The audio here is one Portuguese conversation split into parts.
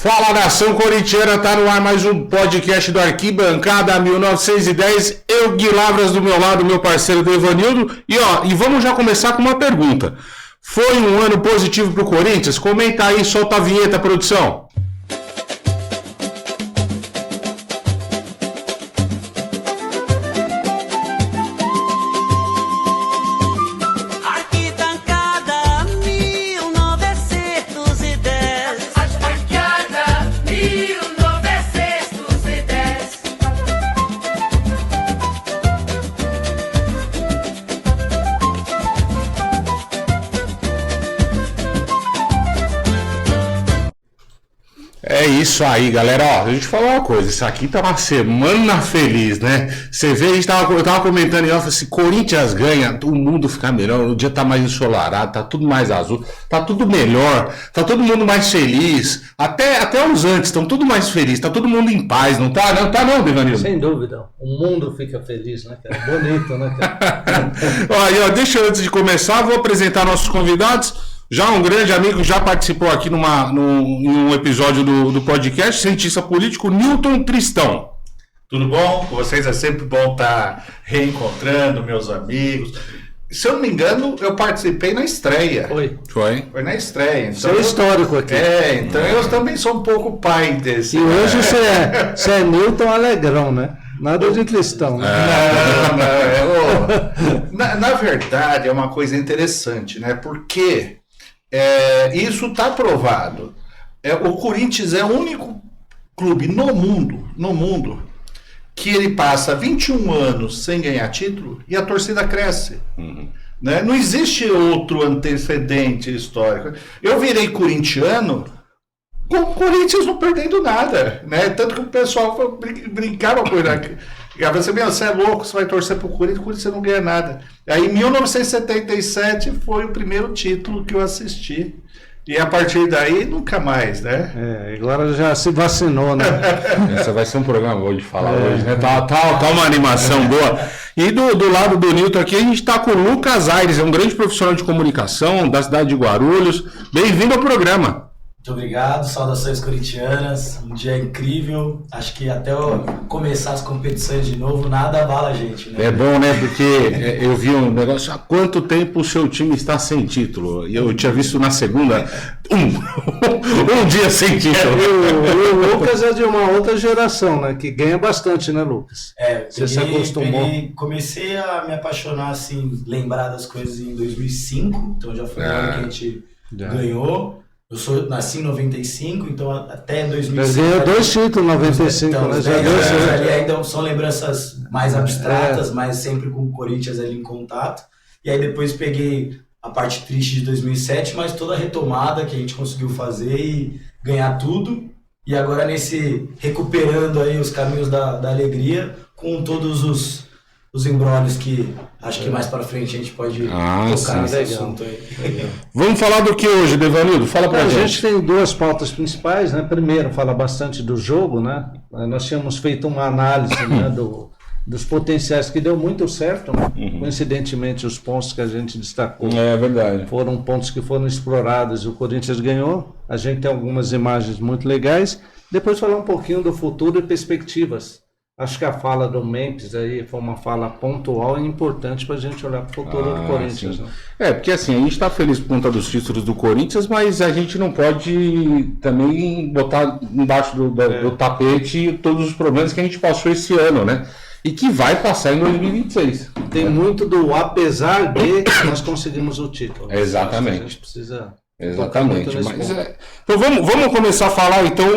Fala, nação corintiana, tá no ar mais um podcast do Arquibancada 1910. Eu, Gui Lavras, do meu lado, meu parceiro Devanildo. E vamos já começar com uma pergunta. Foi um ano positivo pro Corinthians? Comenta aí, solta a vinheta, produção. É isso aí, galera. Ó, deixa eu te falar uma coisa. Isso aqui tá uma semana feliz, né? Você vê, eu tava comentando em off, assim, Corinthians ganha, o mundo fica melhor, o dia tá mais ensolarado, tá tudo mais azul, tá tudo melhor, tá todo mundo mais feliz. Até os antes estão tudo mais felizes, tá todo mundo em paz, não tá? Não tá não, Devanildo? Sem dúvida. O mundo fica feliz, né, cara? Bonito, né, cara? Ó, deixa eu, antes de começar, vou apresentar nossos convidados. Já um grande amigo, já participou aqui num episódio do podcast, cientista político, Newton Tristão. Tudo bom? Com vocês é sempre bom estar reencontrando meus amigos. Se eu não me engano, eu participei na estreia. Foi na estreia. Então Isso é histórico aqui. Então eu também sou um pouco pai desse. E hoje você é Newton Alegrão, né? Nada de Tristão. Né? Não. Na verdade, é uma coisa interessante, né? Porque isso está provado. O Corinthians é o único clube no mundo que ele passa 21 anos sem ganhar título e a torcida cresce. Né? Não existe outro antecedente histórico. Eu virei corintiano com o Corinthians não perdendo nada. Né? Tanto que o pessoal brincava com ele. Você é louco, você vai torcer pro Corinthians, o Corinthians não ganha nada. Aí em 1977 foi o primeiro título que eu assisti. E a partir daí, nunca mais, né? Agora já se vacinou, né? Esse vai ser um programa hoje de falar hoje, né? Tá uma animação boa. E do lado do Newton aqui, a gente tá com o Lucas Aires, é um grande profissional de comunicação da cidade de Guarulhos. Bem-vindo ao programa. Muito obrigado, saudações corintianas, um dia incrível, acho que até começar as competições de novo, nada abala a gente, né? É bom, né, porque eu vi um negócio, há quanto tempo o seu time está sem título? E eu tinha visto na segunda, um dia sem título. E o Lucas é de uma outra geração, né, que ganha bastante, né, Lucas? Você se acostumou. Comecei a me apaixonar, assim, lembrar das coisas em 2005, então já foi o ano que a gente ganhou. Eu nasci em 95, então até 2005... Ganhou 2 títulos em 95, então, né? Ali ainda são lembranças mais abstratas, mas sempre com o Corinthians ali em contato. E aí depois peguei a parte triste de 2007, mas toda a retomada que a gente conseguiu fazer e ganhar tudo. E agora recuperando aí os caminhos da alegria, com todos os embrólios que acho que mais para frente a gente pode tocar nesse assunto aí. Vamos falar do que hoje, Devanildo? Fala pra gente. A gente tem 2 pautas principais, né? Primeiro, fala bastante do jogo, né? Nós tínhamos feito uma análise né, dos potenciais que deu muito certo, né? Coincidentemente, os pontos que a gente destacou verdade. Foram pontos que foram explorados e o Corinthians ganhou. A gente tem algumas imagens muito legais. Depois falar um pouquinho do futuro e perspectivas. Acho que a fala do Memphis aí foi uma fala pontual e importante para a gente olhar para o futuro do Corinthians. Né? Porque assim, a gente está feliz por conta dos títulos do Corinthians, mas a gente não pode também botar embaixo do tapete todos os problemas que a gente passou esse ano, né? E que vai passar em 2026. Tem muito do apesar de nós conseguimos o título. Exatamente. A gente precisa... Exatamente. Então vamos começar a falar então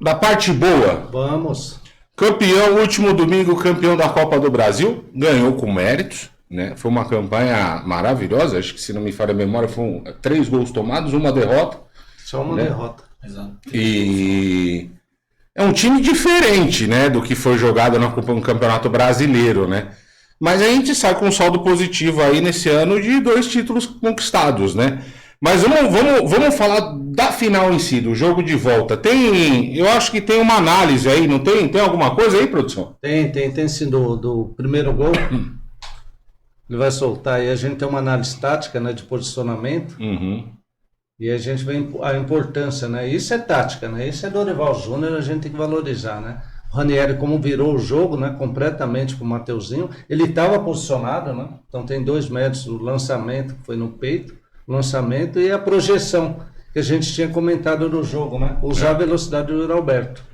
da parte boa. Vamos. Campeão, último domingo, campeão da Copa do Brasil, ganhou com méritos, né? Foi uma campanha maravilhosa, acho que se não me falha a memória, foram 3 gols tomados, uma derrota. Só uma derrota. Exato. E é um time diferente, né, do que foi jogado no Campeonato Brasileiro, né? Mas a gente sai com um saldo positivo aí nesse ano de 2 títulos conquistados, né? Mas vamos falar da final em si, do jogo de volta. Eu acho que tem uma análise aí, não tem? Tem alguma coisa aí, produção? Tem sim, do primeiro gol. Ele vai soltar aí, a gente tem uma análise tática, né, de posicionamento. E a gente vê a importância, né? Isso é tática, né? Isso é Dorival Júnior, a gente tem que valorizar, né? O Ranieri, como virou o jogo, né? Completamente com o Mateuzinho, ele estava posicionado, né? Então tem 2 metros, o lançamento que foi no peito, o lançamento e a projeção que a gente tinha comentado no jogo, né? Usar a velocidade do Yuri Alberto.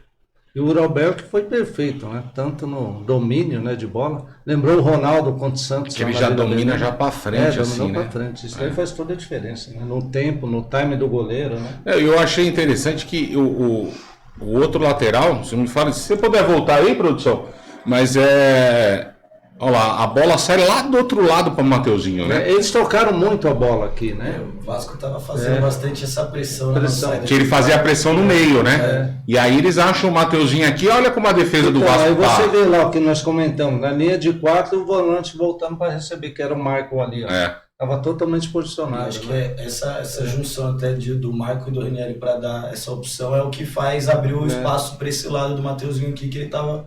E o Yuri Alberto foi perfeito, né? Tanto no domínio, né, de bola. Lembrou o Ronaldo contra o Santos. Que ele já domina já para frente, assim, dominou né? para frente. Isso aí faz toda a diferença, né? No tempo, no time do goleiro, né? Eu achei interessante que o outro lateral, se me fala, se você puder voltar aí, produção, mas olha lá, a bola sai lá do outro lado para o Mateuzinho, né? Eles tocaram muito a bola aqui, né? O Vasco estava fazendo bastante essa pressão na saída. Que ele fazia a pressão no meio, né? E aí eles acham o Mateuzinho aqui, olha como a defesa do Vasco aí você tá. vê lá o que nós comentamos, na linha de 4 o volante voltando para receber, que era o Michael ali, ó. Estava totalmente posicionado. Acho que essa junção até do Marco e do Ranieri para dar essa opção é o que faz abrir o espaço para esse lado do Mateuzinho aqui, que ele estava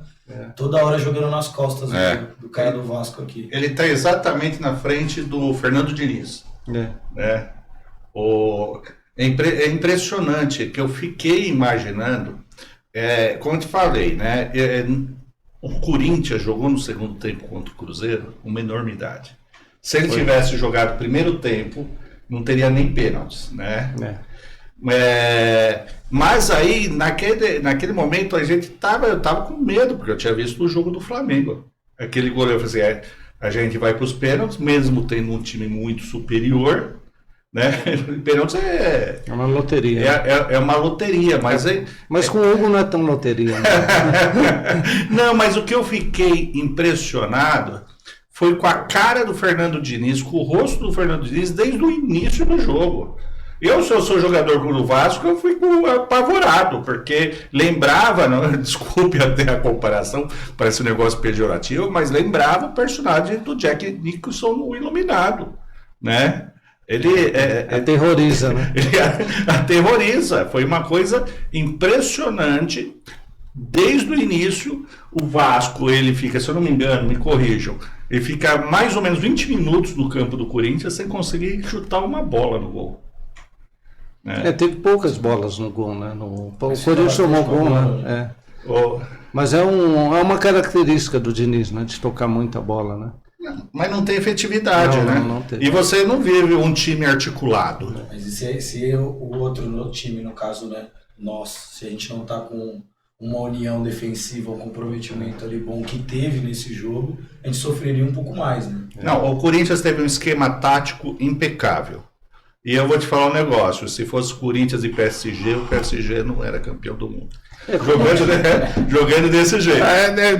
toda hora jogando nas costas do cara do Vasco aqui. Ele está exatamente na frente do Fernando Diniz. Né? É impressionante que eu fiquei imaginando, como eu te falei, né? O Corinthians jogou no segundo tempo contra o Cruzeiro uma enormidade. Se ele tivesse jogado o primeiro tempo, não teria nem pênaltis, né? Mas aí, naquele momento, eu tava com medo, porque eu tinha visto o jogo do Flamengo. Aquele goleiro fazia, a gente vai para os pênaltis, mesmo tendo um time muito superior, né? Pênaltis é uma loteria. É uma loteria, mas com o Hugo não é tão loteria. Né? Não, mas o que eu fiquei impressionado foi com a cara do Fernando Diniz, com o rosto do Fernando Diniz desde o início do jogo. Se eu sou jogador do Vasco, eu fico apavorado, porque lembrava, desculpe até a comparação, parece um negócio pejorativo, mas lembrava o personagem do Jack Nicholson no Iluminado, né? Ele aterroriza, né? Ele aterroriza. Foi uma coisa impressionante. Desde o início, o Vasco, ele fica, se eu não me engano, me corrijam, ele fica mais ou menos 20 minutos no campo do Corinthians sem conseguir chutar uma bola no gol. Teve poucas bolas no gol, né? O Corinthians tomou gol, né? Mas é uma característica do Diniz, né? De tocar muita bola, né? Mas não tem efetividade, né? Não tem. E você não vive um time articulado. Mas se o outro time, no caso, né? Se a gente não tá com uma união defensiva, um comprometimento ali bom que teve nesse jogo, a gente sofreria um pouco mais, né? Não, o Corinthians teve um esquema tático impecável. E eu vou te falar um negócio, se fosse Corinthians e PSG, o PSG não era campeão do mundo. Jogando desse jeito.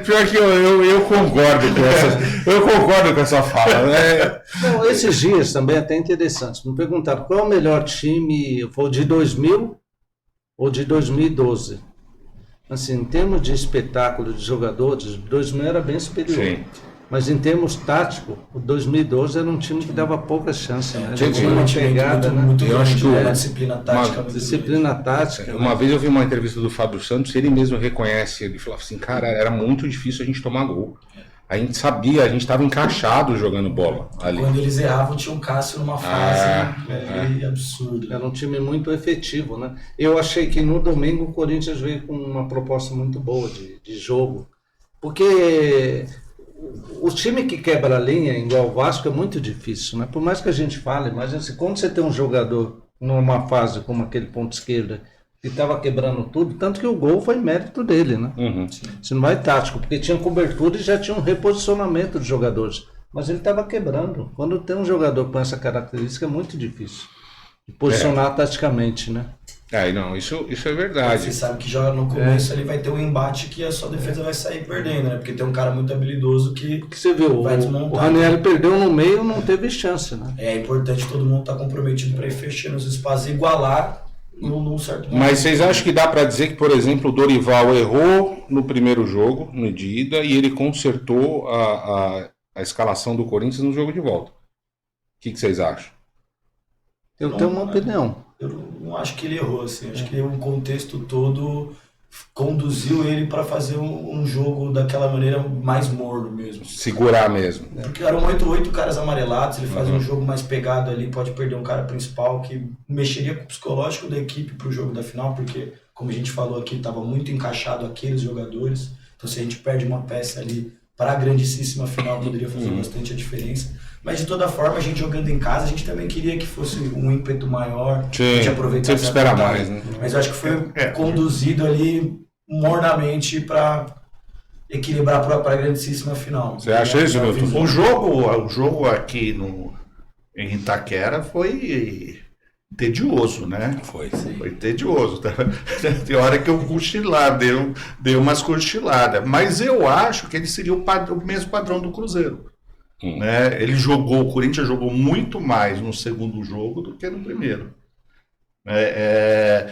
Pior que eu concordo com essa fala. Não, esses dias também é até interessante. Me perguntaram qual é o melhor time, foi de 2000 ou de 2012? Assim, em termos de espetáculo de jogadores, 2000 era bem superior. Sim. Mas em termos táticos, o 2012 era um time que dava poucas chances, né? Tinha uma pegada, muito eu acho que uma disciplina tática. Disciplina tática. Uma vez eu vi uma entrevista do Fábio Santos, ele mesmo reconhece, ele falava assim, cara, era muito difícil a gente tomar gol. A gente sabia, a gente estava encaixado jogando bola ali. Quando eles erravam, tinha um Cássio numa fase absurda. Era um time muito efetivo, né? Eu achei que no domingo o Corinthians veio com uma proposta muito boa de jogo. Porque o time que quebra a linha, igual o Vasco, é muito difícil, né? Por mais que a gente fale, mas assim, quando você tem um jogador numa fase como aquele ponto esquerda, que estava quebrando tudo, tanto que o gol foi mérito dele, né? Você não vai tático, porque tinha cobertura e já tinha um reposicionamento de jogadores. Mas ele estava quebrando. Quando tem um jogador com essa característica, é muito difícil de posicionar taticamente, né? Não, isso é verdade. Você sabe que já no começo ele vai ter um embate que a sua defesa vai sair perdendo, né? Porque tem um cara muito habilidoso que você viu, vai desmontar. O Ranieri perdeu no meio, não teve chance, né? É importante todo mundo estar comprometido para ir fechando os espaços e igualar num certo momento. Mas vocês acham que dá para dizer que, por exemplo, o Dorival errou no primeiro jogo, no de ida, e ele consertou a escalação do Corinthians no jogo de volta? O que vocês acham? Eu tenho uma opinião. Eu não acho que ele errou, assim. Acho que o contexto todo conduziu ele para fazer um jogo daquela maneira mais morno mesmo. Segurar mesmo. Porque eram 8 caras amarelados, ele faz um jogo mais pegado ali, pode perder um cara principal que mexeria com o psicológico da equipe pro jogo da final, porque, como a gente falou aqui, estava muito encaixado aqueles jogadores. Então, se a gente perde uma peça ali para a grandíssima final, poderia fazer bastante a diferença. Mas, de toda forma, a gente jogando em casa, a gente também queria que fosse um ímpeto maior, a gente aproveitasse sempre espera mais, né? Mas eu acho que foi conduzido ali mornamente para equilibrar para a grandíssima final. Você acha isso, Milton? O jogo aqui em Itaquera foi tedioso, né? Foi tedioso. Tem hora que eu cochilar, dei umas cochiladas. Mas eu acho que ele seria o mesmo padrão do Cruzeiro. Né? O Corinthians jogou muito mais no segundo jogo do que no primeiro.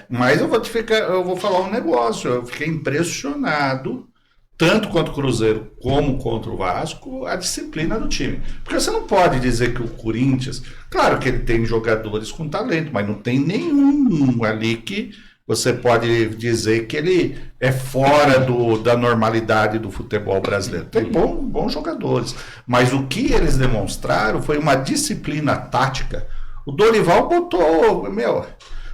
Mas eu vou falar um negócio. Eu fiquei impressionado, tanto contra o Cruzeiro como contra o Vasco, a disciplina do time. Porque você não pode dizer que o Corinthians, claro que ele tem jogadores com talento, mas não tem nenhum ali que você pode dizer que ele é fora da normalidade do futebol brasileiro. Tem bons jogadores, mas o que eles demonstraram foi uma disciplina tática. O Dorival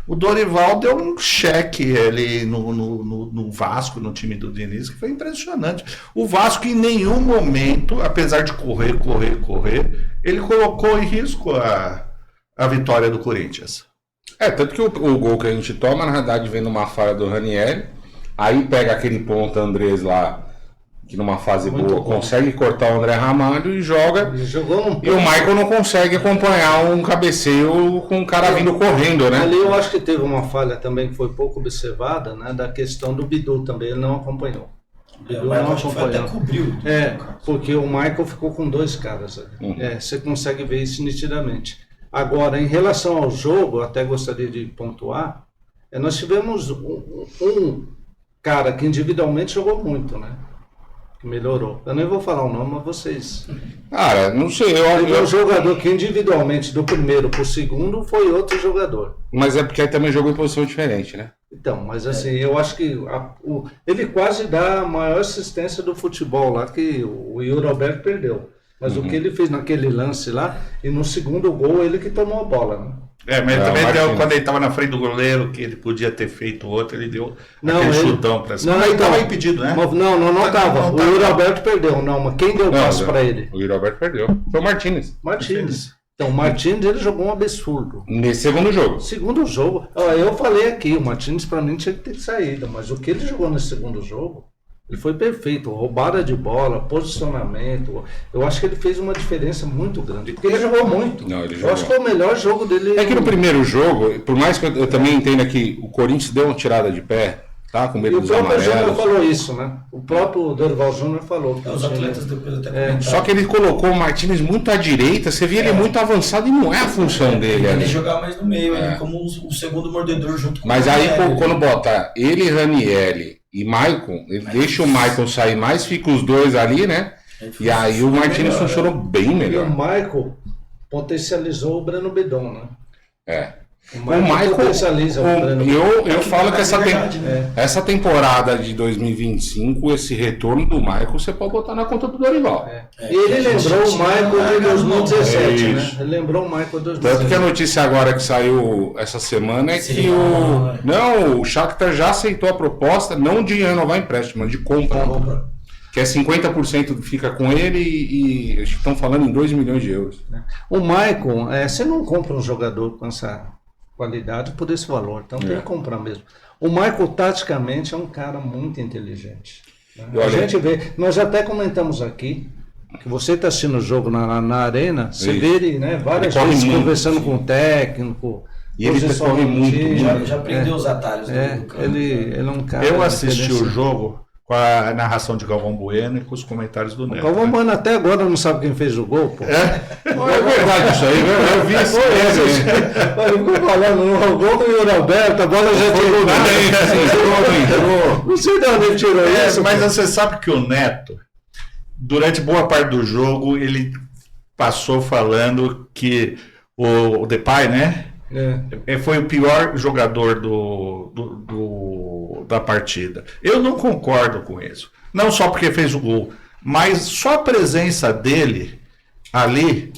o Dorival deu um cheque ali no Vasco, no time do Diniz, que foi impressionante. O Vasco em nenhum momento, apesar de correr, ele colocou em risco a vitória do Corinthians. Tanto que o gol que a gente toma, na verdade, vem numa falha do Ranieri, aí pega aquele ponta Andrés lá, que numa fase boa consegue cortar o André Ramalho e joga. E o Michael não consegue acompanhar um cabeceio com um cara vindo correndo, né? Ali eu acho que teve uma falha também que foi pouco observada, né? Da questão do Bidu também, ele não acompanhou. O Bidu não acompanhou. Até cobriu. Porque o Michael ficou com 2 caras ali. Você consegue ver isso nitidamente. Agora, em relação ao jogo, eu até gostaria de pontuar, nós tivemos um cara que individualmente jogou muito, né? Que melhorou. Eu nem vou falar o nome, mas vocês... Cara, não sei. O jogador que individualmente, do primeiro para o segundo, foi outro jogador. Mas é porque aí também jogou em posição diferente, né? Então, mas assim, eu acho que ele quase dá a maior assistência do futebol lá, que o Yuri Alberto perdeu. Mas o que ele fez naquele lance lá, e no segundo gol, ele que tomou a bola, né? Mas também quando ele estava na frente do goleiro, que ele podia ter feito outro, ele deu aquele chutão para cima. Não, ele estava impedido, né? Não estava. O Yuri Alberto perdeu, mas quem deu o passe para ele? O Yuri Alberto perdeu. Foi o Martínez. Então, o Martínez, ele jogou um absurdo. Nesse segundo jogo. Segundo jogo. Eu falei aqui, o Martínez para mim tinha que ter saído, mas o que ele jogou nesse segundo jogo, ele foi perfeito, roubada de bola, posicionamento. Eu acho que ele fez uma diferença muito grande, porque ele jogou muito. Eu acho que foi o melhor jogo dele. É que no primeiro jogo, por mais que eu também entenda que o Corinthians deu uma tirada de pé, tá? Com medo dos amarelos. O próprio Júnior falou isso, né? O próprio Dorival Júnior falou. Os atletas depois até comentaram. Só que ele colocou o Martínez muito à direita, você via ele muito avançado e não é a função dele. Ele jogar mais no meio, ele como o segundo mordedor junto com Mas aí quando bota ele, Ranieri e Maicon, ele deixa o Maicon sair mais, fica os dois ali, né? E aí o Martínez funcionou bem melhor. E o Michael potencializou o Breno Bedon, né? O Michael potencializa o Breno Bedon. Eu falo que essa temporada de 2025, esse retorno do Michael, você pode botar na conta do Dorival. E ele lembrou o Michael de 2017, né? Ele lembrou o Michael de 2017. Tanto que a notícia agora que saiu essa semana é que o Shakhtar já aceitou a proposta, não de renovar empréstimo, mas de compra. Que é 50% fica com ele e estão falando em 2 milhões de euros. O Michael, você não compra um jogador com essa qualidade por esse valor, então tem que comprar mesmo. O Michael, taticamente, é um cara muito inteligente. Né? A gente vê, nós até comentamos aqui, que você está assistindo o jogo na arena, você vê ele, né, várias vezes conversando com o técnico. E ele corre muito. Já aprendeu os atalhos do campo. Ele é um cara... Eu assisti o jogo com a narração de Galvão Bueno e com os comentários do Neto. Galvão Bueno até agora não sabe quem fez o gol, pô. Não é verdade isso aí, eu vi isso. Ele ficou falando no gol do Yuri Alberto, a bola já tirou. Não sei de onde ele tirou isso. Mas você sabe que o Neto, durante boa parte do jogo, ele passou falando que o Depay, né? Foi o pior jogador da partida. Eu não concordo com isso. Não só porque fez o gol, mas só a presença dele ali,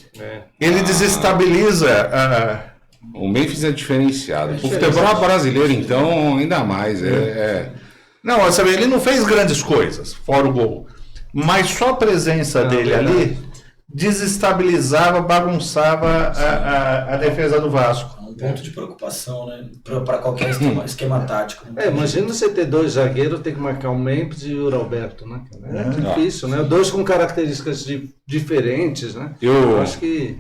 ele desestabiliza. O Memphis é diferenciado. O futebol brasileiro, então, ainda mais. Não, sabe, ele não fez grandes coisas, fora o gol. Mas só a presença dele ali desestabilizava, bagunçava a defesa do Vasco. Um ponto de preocupação, né? Para qualquer esquema tático. Imagina você ter 2 zagueiros, ter que marcar o Memphis e o Roberto, né? É difícil, né? 2 com características diferentes, né? Eu acho que...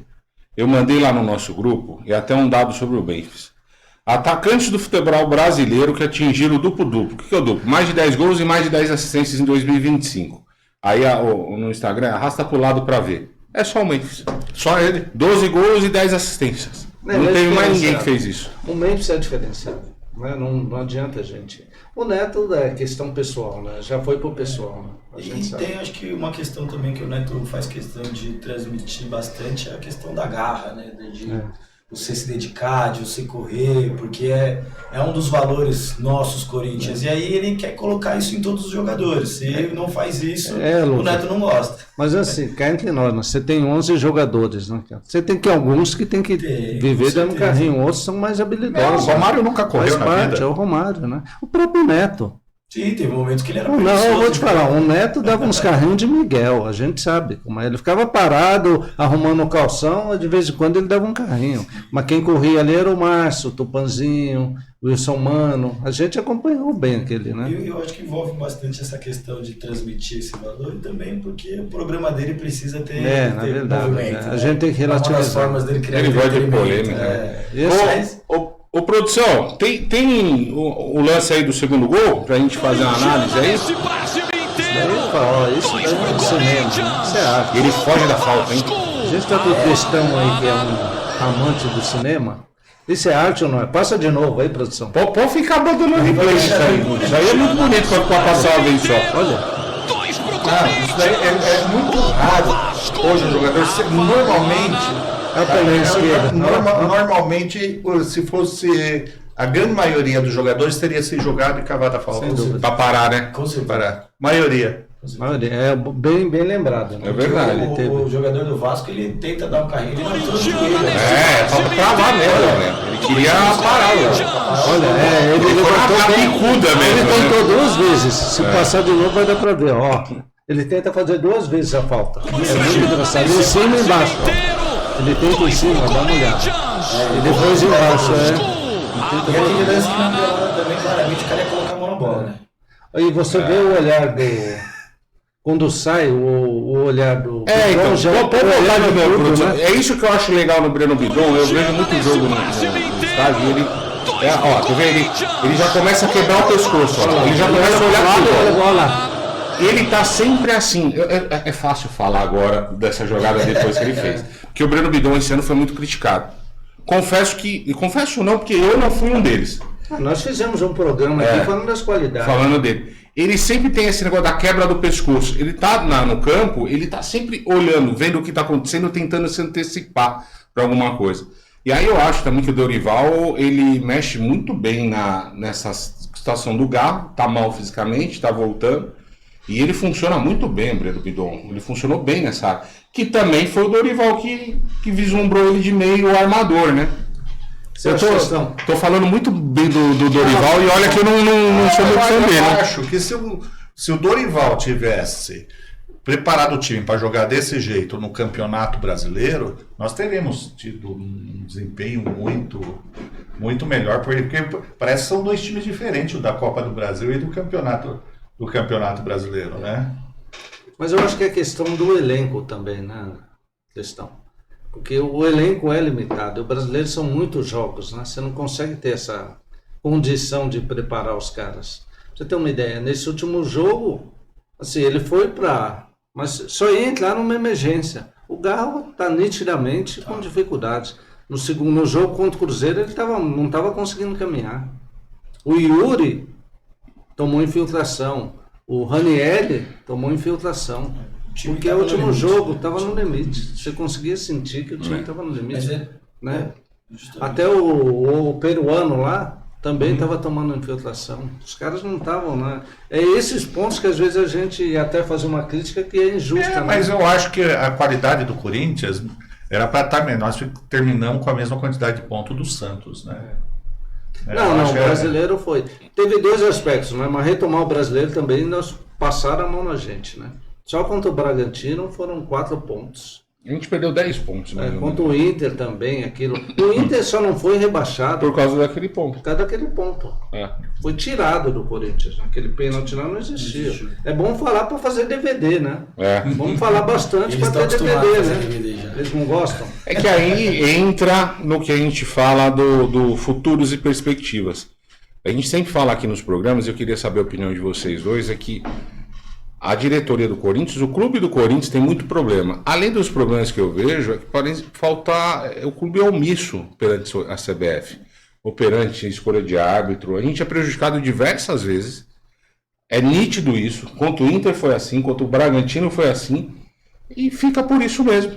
Eu mandei lá no nosso grupo, e até um dado sobre o Memphis. Atacantes do futebol brasileiro que atingiram o duplo-duplo. O que é o duplo? Mais de 10 gols e mais de 10 assistências em 2025. Aí no Instagram, arrasta pro lado para ver. É só o Memphis. Só ele. 12 gols e 10 assistências. Não teve mais ninguém que fez isso. O Memphis é diferenciado. Né? Não adianta a gente. O Neto é questão pessoal, né? Já foi pro pessoal. Né? E tem, acho que uma questão também que o Neto faz questão de transmitir bastante, é a questão da garra, né? De você se dedicar, de você correr, porque é um dos valores nossos, Corinthians. E aí ele quer colocar isso em todos os jogadores. Se ele não faz isso, o Neto não gosta. Mas assim, cá entre nós, você tem 11 jogadores, né? Você tem que alguns que tem que viver dando carrinho, outros são mais habilidosos. O Romário nunca correu na vida. É o Romário, né? O próprio Neto. Sim, teve momentos que ele era Não, eu vou te falar, o Neto dava uns carrinhos de Miguel, a gente sabe como é. Ele ficava parado, arrumando o calção, de vez em quando ele dava um carrinho. Mas quem corria ali era o Márcio, o Tupanzinho, o Wilson Mano. A gente acompanhou bem aquele, né? Eu acho que envolve bastante essa questão de transmitir esse valor e também porque o programa dele precisa ter, na verdade, movimento. A gente tem que relativizar. Uma das formas dele criar ele gosta de polêmica. Ô, produção, tem o lance aí do segundo gol, pra gente fazer uma análise aí? Isso daí é do cinema, né? Você acha? Ele foge da falta, hein? A gente tá com o Cristão aí, que é um amante do cinema. Isso é arte ou não é? Passa de novo aí, produção. Pode ficar abandonando o replay isso aí. Isso aí é muito bonito pra passar uma vez só. Olha. Isso daí é muito raro. Hoje o jogador normalmente... Normalmente, se fosse a grande maioria dos jogadores, teria se jogado e cavado a falta. Pra parar, né? Parar. Maioria. É bem lembrado. Né? É verdade. O jogador do Vasco, ele tenta dar um carrinho, ele não entrou de joelho. Pra travar mesmo, né? Ele queria parar. Olha, ele levantou bem. Ele tentou 2 vezes. Se passar de novo, vai dar pra ver. Ó, ele tenta fazer 2 vezes a falta. É muito engraçado. Em cima e embaixo. Ele tenta em cima, dá uma olhada. E depois embaixo, E aquele lance que não deu também, claramente, o cara ia colocar a mão na bola, né? E você vê o olhar do... Quando sai, o olhar do... É isso que eu acho legal no Breno Bidon. Eu vejo muito jogo no estádio. Ele já começa a quebrar o pescoço. Ele já começa a olhar pro lado. Ele tá sempre assim. É fácil falar agora dessa jogada depois que ele fez. Porque o Breno Bidon esse ano foi muito criticado. Confesso não, porque eu não fui um deles. Nós fizemos um programa aqui falando das qualidades. Falando dele. Ele sempre tem esse negócio da quebra do pescoço. Ele tá no campo, ele tá sempre olhando, vendo o que tá acontecendo, tentando se antecipar para alguma coisa. E aí eu acho também que o Dorival, ele mexe muito bem nessa situação do Garro, tá mal fisicamente, tá voltando. E ele funciona muito bem, o Breno Bidon. Ele funcionou bem nessa área. Que também foi o Dorival que vislumbrou ele de meio armador, né? Eu tô falando muito bem do Dorival e olha que eu não sou muito fã dele. Eu acho que se o Dorival tivesse preparado o time para jogar desse jeito no Campeonato Brasileiro, nós teríamos tido um desempenho muito melhor, porque parece que são 2 times diferentes, o da Copa do Brasil e do Campeonato Brasileiro, né? Mas eu acho que é questão do elenco também, né? Porque o elenco é limitado. Os brasileiros são muitos jogos, né? Você não consegue ter essa condição de preparar os caras. Pra você ter uma ideia, nesse último jogo, assim, ele foi mas só ia entrar numa emergência. O Garro está nitidamente com dificuldades. No jogo contra o Cruzeiro, ele não estava conseguindo caminhar. O Yuri tomou infiltração. O Ranieri tomou infiltração. Porque o último jogo estava no limite. Você conseguia sentir que o time estava no limite. Né? Até o peruano lá, também estava tomando infiltração. Os caras não estavam, né? É esses pontos que às vezes a gente até faz uma crítica que é injusta. Mas eu acho que a qualidade do Corinthians era para estar menor. Nós terminamos com a mesma quantidade de pontos do Santos, né? Não, o brasileiro foi. Teve dois aspectos, né? Mas retomar o brasileiro também, nós passaram a mão na gente, né? Só contra o Bragantino foram 4 pontos. A gente perdeu 10 pontos, né? Contra o Inter também, aquilo. O Inter só não foi rebaixado Por causa daquele ponto. por causa daquele ponto. Foi tirado do Corinthians. Aquele pênalti lá não existia. É bom falar para fazer DVD, né? Vamos falar bastante para ter DVD, né? Eles não gostam. É que aí entra no que a gente fala do futuros e perspectivas. A gente sempre fala aqui nos programas, e eu queria saber a opinião de vocês dois, é que a diretoria do Corinthians, o clube do Corinthians tem muito problema. Além dos problemas que eu vejo, é que podem faltar. O clube é omisso perante a CBF, ou perante a escolha de árbitro. A gente é prejudicado diversas vezes. É nítido isso. Contra o Inter foi assim, contra o Bragantino foi assim. E fica por isso mesmo.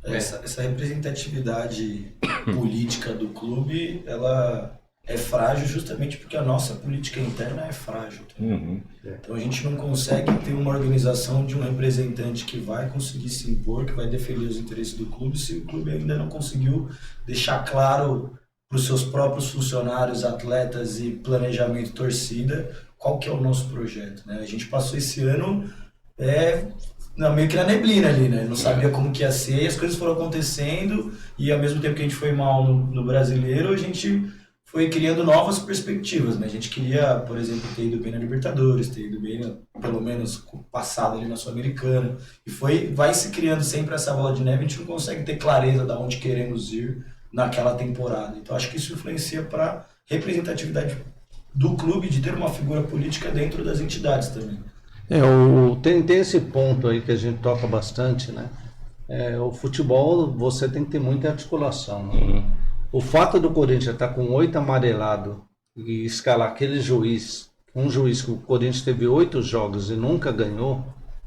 Essa representatividade política do clube, ela é frágil justamente porque a nossa política interna é frágil. Então a gente não consegue ter uma organização de um representante que vai conseguir se impor, que vai defender os interesses do clube, se o clube ainda não conseguiu deixar claro para os seus próprios funcionários, atletas e planejamento torcida qual que é o nosso projeto, né? A gente passou esse ano meio que na neblina ali, né? Não sabia como que ia ser, e as coisas foram acontecendo, e ao mesmo tempo que a gente foi mal no brasileiro, a gente foi criando novas perspectivas, né? A gente queria, por exemplo, ter ido bem na Libertadores, ter ido bem, pelo menos, passado ali na Sul-Americana. E vai se criando sempre essa bola de neve, a gente não consegue ter clareza de onde queremos ir naquela temporada. Então, acho que isso influencia para a representatividade do clube de ter uma figura política dentro das entidades também. Tem esse ponto aí que a gente toca bastante, né? O futebol, você tem que ter muita articulação, né? O fato do Corinthians estar com 8 amarelado e escalar aquele juiz, um juiz que o Corinthians teve 8 jogos e nunca ganhou,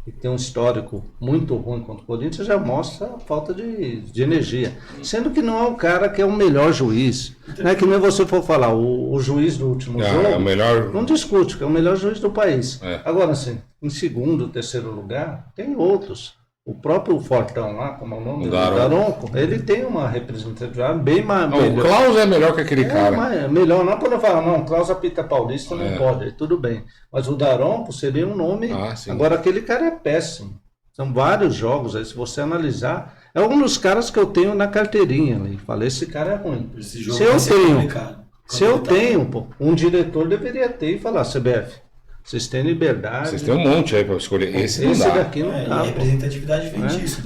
e tem um histórico muito ruim contra o Corinthians, já mostra a falta de energia. Sendo que não é o cara que é o melhor juiz. Não é que nem você for falar, o juiz do último jogo, é o melhor... não discute, que é o melhor juiz do país. Agora, assim, em segundo, terceiro lugar, tem outros. O próprio Fortão lá, como é o nome? Daronco, ele tem uma representatividade bem mais... O Klaus é melhor que aquele cara. Melhor, não quando eu falo, não, Klaus apita paulista, não pode, tudo bem. Mas o Daronco seria um nome... Agora, aquele cara é péssimo. São vários jogos aí, se você analisar. É um dos caras que eu tenho na carteirinha ali. Falei, esse cara é ruim. Se eu tenho, um diretor deveria ter e falar, CBF, vocês têm liberdade. Vocês têm um monte aí para escolher. Esse não dá. Daqui não dá. A representatividade vem disso.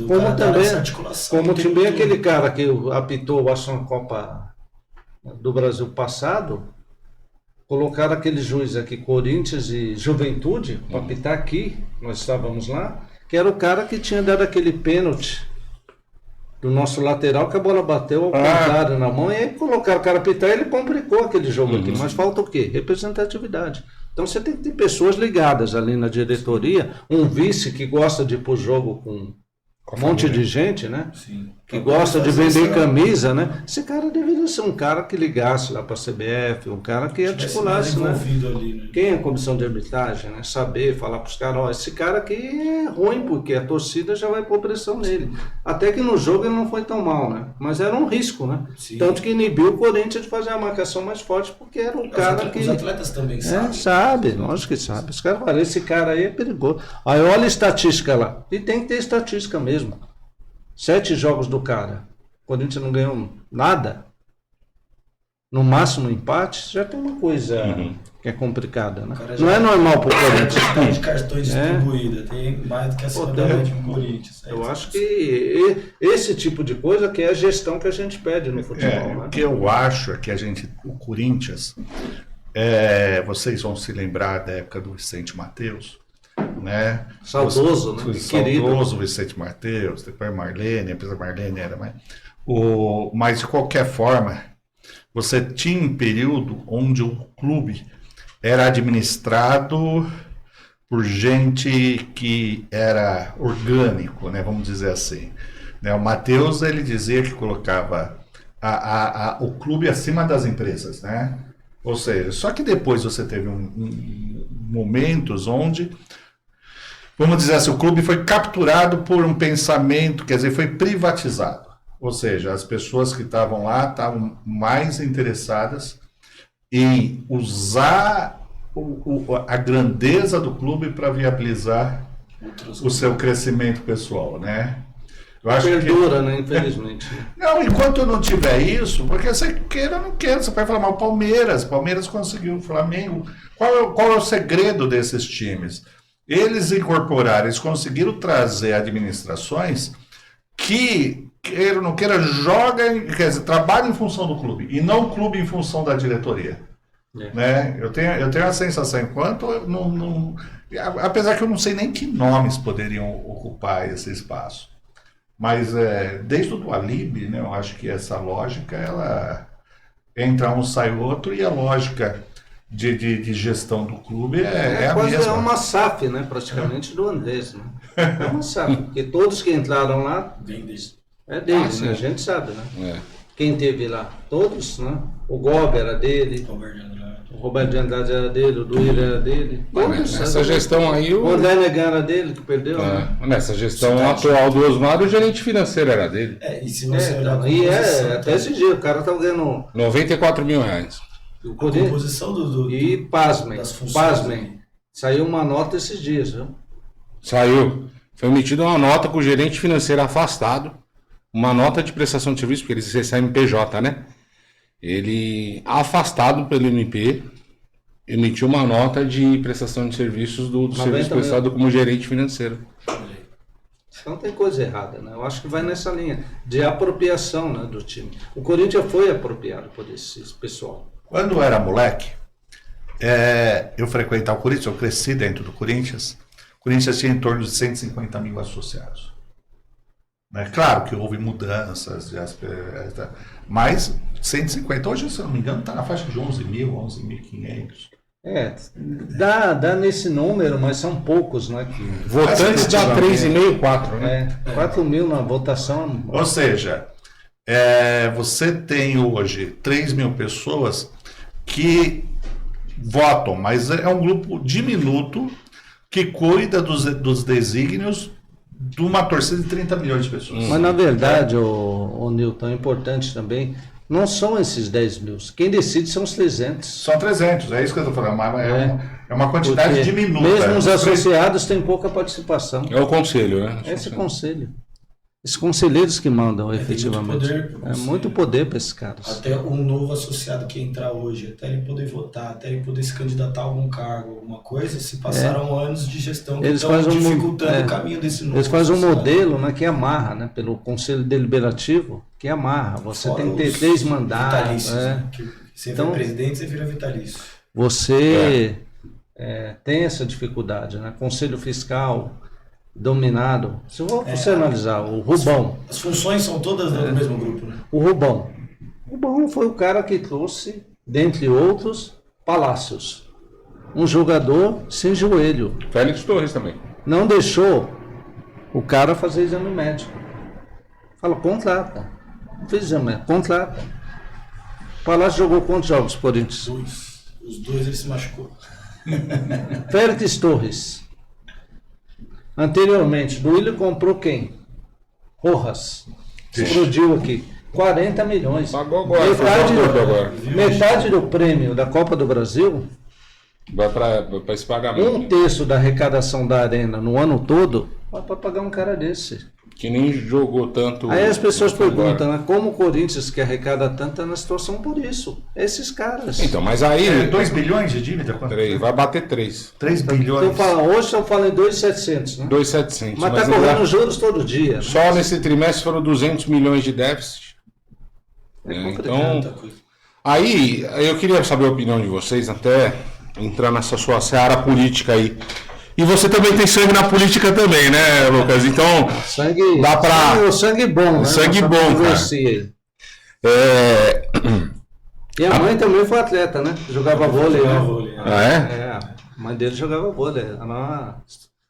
Como também aquele cara que apitou, acho, na Copa do Brasil passado, colocaram aquele juiz aqui, Corinthians e Juventude, para apitar aqui, nós estávamos lá, que era o cara que tinha dado aquele pênalti do nosso lateral, que a bola bateu ao contrário na mão, e aí colocaram o cara a apitar e ele complicou aquele jogo aqui. Mas falta o quê? Representatividade. Então você tem que ter pessoas ligadas ali na diretoria, um vice que gosta de ir pro jogo com um monte de gente, né? Sim. Que gosta de vender camisa, né? Esse cara deveria ser um cara que ligasse lá para a CBF, um cara que articulasse, né? Ali, né? Quem é a comissão de arbitragem, né? Saber falar para os caras, ó, esse cara aqui é ruim, porque a torcida já vai pôr pressão nele. Até que no jogo ele não foi tão mal, né? Mas era um risco, né? Sim. Tanto que inibiu o Corinthians de fazer a marcação mais forte, porque era um cara que... Os atletas também sabem. Sabe, lógico que sabe. Os caras falam, esse cara aí é perigoso. Aí olha a estatística lá. E tem que ter estatística mesmo. 7 jogos do cara. O Corinthians não ganhou nada. No máximo um empate, já tem uma coisa que é complicada, né? Não é normal pro Corinthians. Tem de cartões distribuída, tem mais do que a segunda média do Corinthians. Eu acho que esse tipo de coisa que é a gestão que a gente pede no futebol. Né? O que eu acho é que o Corinthians, vocês vão se lembrar da época do Vicente Mateus, né? Saudoso, né? Saudoso Vicente Mateus, depois Marlene, apesar da Marlene era mais... Mas de qualquer forma, você tinha um período onde o clube era administrado por gente que era orgânico, né? Vamos dizer assim. Né? O Mateus, ele dizia que colocava o clube acima das empresas, né? Ou seja, só que depois você teve momentos onde, vamos dizer assim, o clube foi capturado por um pensamento, quer dizer, foi privatizado. Ou seja, as pessoas que estavam lá estavam mais interessadas em usar a grandeza do clube para viabilizar o seu crescimento pessoal, né? Eu acho Perdura, né? Infelizmente. Não, enquanto não tiver isso, porque você queira ou não queira, você vai falar, mas o Palmeiras conseguiu, o Flamengo. Qual é o segredo desses times? Eles incorporaram, eles conseguiram trazer administrações que, queira ou não queira, jogam, quer dizer, trabalham em função do clube, e não o clube em função da diretoria. Né? Eu tenho a sensação, enquanto apesar que eu não sei nem que nomes poderiam ocupar esse espaço. Mas desde o Dualib, né, eu acho que essa lógica, ela entra um, sai outro, e a lógica de gestão do clube é a quase mesma. É uma SAF, né, praticamente, do Andrés. Né? É uma SAF, porque todos que entraram lá, é deles, né? A gente sabe, né? Quem teve lá? Todos, né? O Gober era dele, o Roberto de Andrade era dele, o Duílio era dele. Todos, nessa gestão aí... O André Negan era dele, que perdeu. Né? Nessa gestão atual do Osmar, o gerente financeiro era dele. E se você olhar até esse dia, o cara estava ganhando... 94 mil reais. A composição E pasmem, das funções. Saiu uma nota esses dias, viu? Saiu. Foi emitida uma nota com o gerente financeiro afastado, uma nota de prestação de serviço, porque eles recebem PJ, né? Ele, afastado pelo MP, emitiu uma nota de prestação de serviços do serviço prestado como gerente financeiro. Então tem coisa errada, né? Eu acho que vai nessa linha de apropriação, né, do time. O Corinthians foi apropriado por esse pessoal. Quando eu era moleque, eu frequentava o Corinthians, eu cresci dentro do Corinthians. O Corinthians tinha em torno de 150 mil associados. Claro que houve mudanças, mas 150, hoje, se eu não me engano, está na faixa de 11 mil, 11.500. Dá nesse número, mas são poucos, né? Votantes dá 3,5, 4, né? 4 mil na votação. Ou seja, você tem hoje 3 mil pessoas que votam, mas é um grupo diminuto que cuida dos desígnios de uma torcida de 30 milhões de pessoas. Mas na verdade, o Nilton, é importante também, não são esses 10 mil. Quem decide são os 300. São 300, é isso que eu estou falando. É uma quantidade diminuta. Mesmo os associados têm pouca participação. É o conselho, né? Esse conselho. Esses conselheiros que mandam, efetivamente. Muito poder para esses caras. Até um novo associado que entrar hoje, até ele poder votar, até ele poder se candidatar a algum cargo, alguma coisa, se passaram anos de gestão que estão dificultando o caminho desse novo. Eles fazem um modelo, né, que amarra, né, pelo Conselho Deliberativo, que amarra. Você tem que ter 3 mandatos. Você então, foi presidente, você vira vitalício. Você tem essa dificuldade, né? Conselho Fiscal dominado. Se você analisar o Rubão. As funções são todas do mesmo grupo, né? O Rubão. O Rubão foi o cara que trouxe, dentre outros, Palácios. Um jogador sem joelho. Félix Torres também. Não deixou o cara fazer exame médico. Fala, contrata. Não fez exame médico, contrata. O Palácio jogou quantos jogos, Corinthians? 2. Os 2 ele se machucou. Félix Torres. Anteriormente, Duílio comprou quem? Rojas. Explodiu aqui. 40 milhões. Pagou agora. Metade do prêmio da Copa do Brasil vai para esse pagamento. 1/3 da arrecadação da Arena no ano todo vai para pagar um cara desse. Que nem jogou tanto. Aí as pessoas perguntam, né, como o Corinthians, que arrecada tanto, está na situação por isso. Esses caras. Então, mas aí... 2 bilhões de dívida? 3, vai bater 3. 3 bilhões. Hoje eu falo em 2.700, né? 2.700. Mas está correndo juros todo dia. Só né? Nesse trimestre foram 200 milhões de déficit. Então, aí eu queria saber a opinião de vocês, até entrar nessa sua seara política aí. E você também tem sangue na política também, né, Lucas? Então, dá pra... Sangue bom, né? Sangue bom, cara. E a mãe também foi atleta, né? Jogava vôlei, né? Ah, a mãe dele jogava vôlei. Ela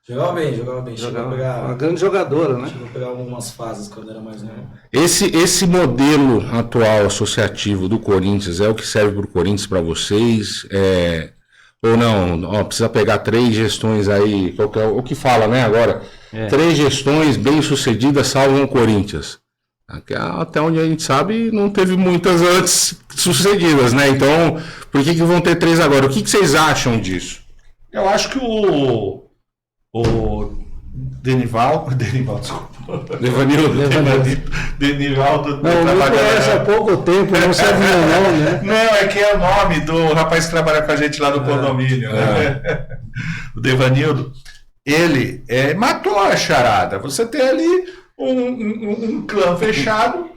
Jogava bem. Chegou a pegar, uma grande jogadora, né? chegou a pegar algumas fases quando era mais novo. Esse modelo atual associativo do Corinthians é o que serve para o Corinthians para vocês? Ou não? Ó, precisa pegar 3 gestões aí, o que fala, né, agora? 3 gestões bem-sucedidas salvam o Corinthians. Até onde a gente sabe, não teve muitas antes sucedidas, né? Então, por que vão ter 3 agora? O que vocês acham disso? Eu acho que o Denivaldo, desculpa. Denivaldo. Não, não conhece há pouco tempo, não sabe meu nome, né? Não, é que é o nome do rapaz que trabalha com a gente lá no condomínio, né? O Devanildo. Ele matou a charada. Você tem ali um clã fechado,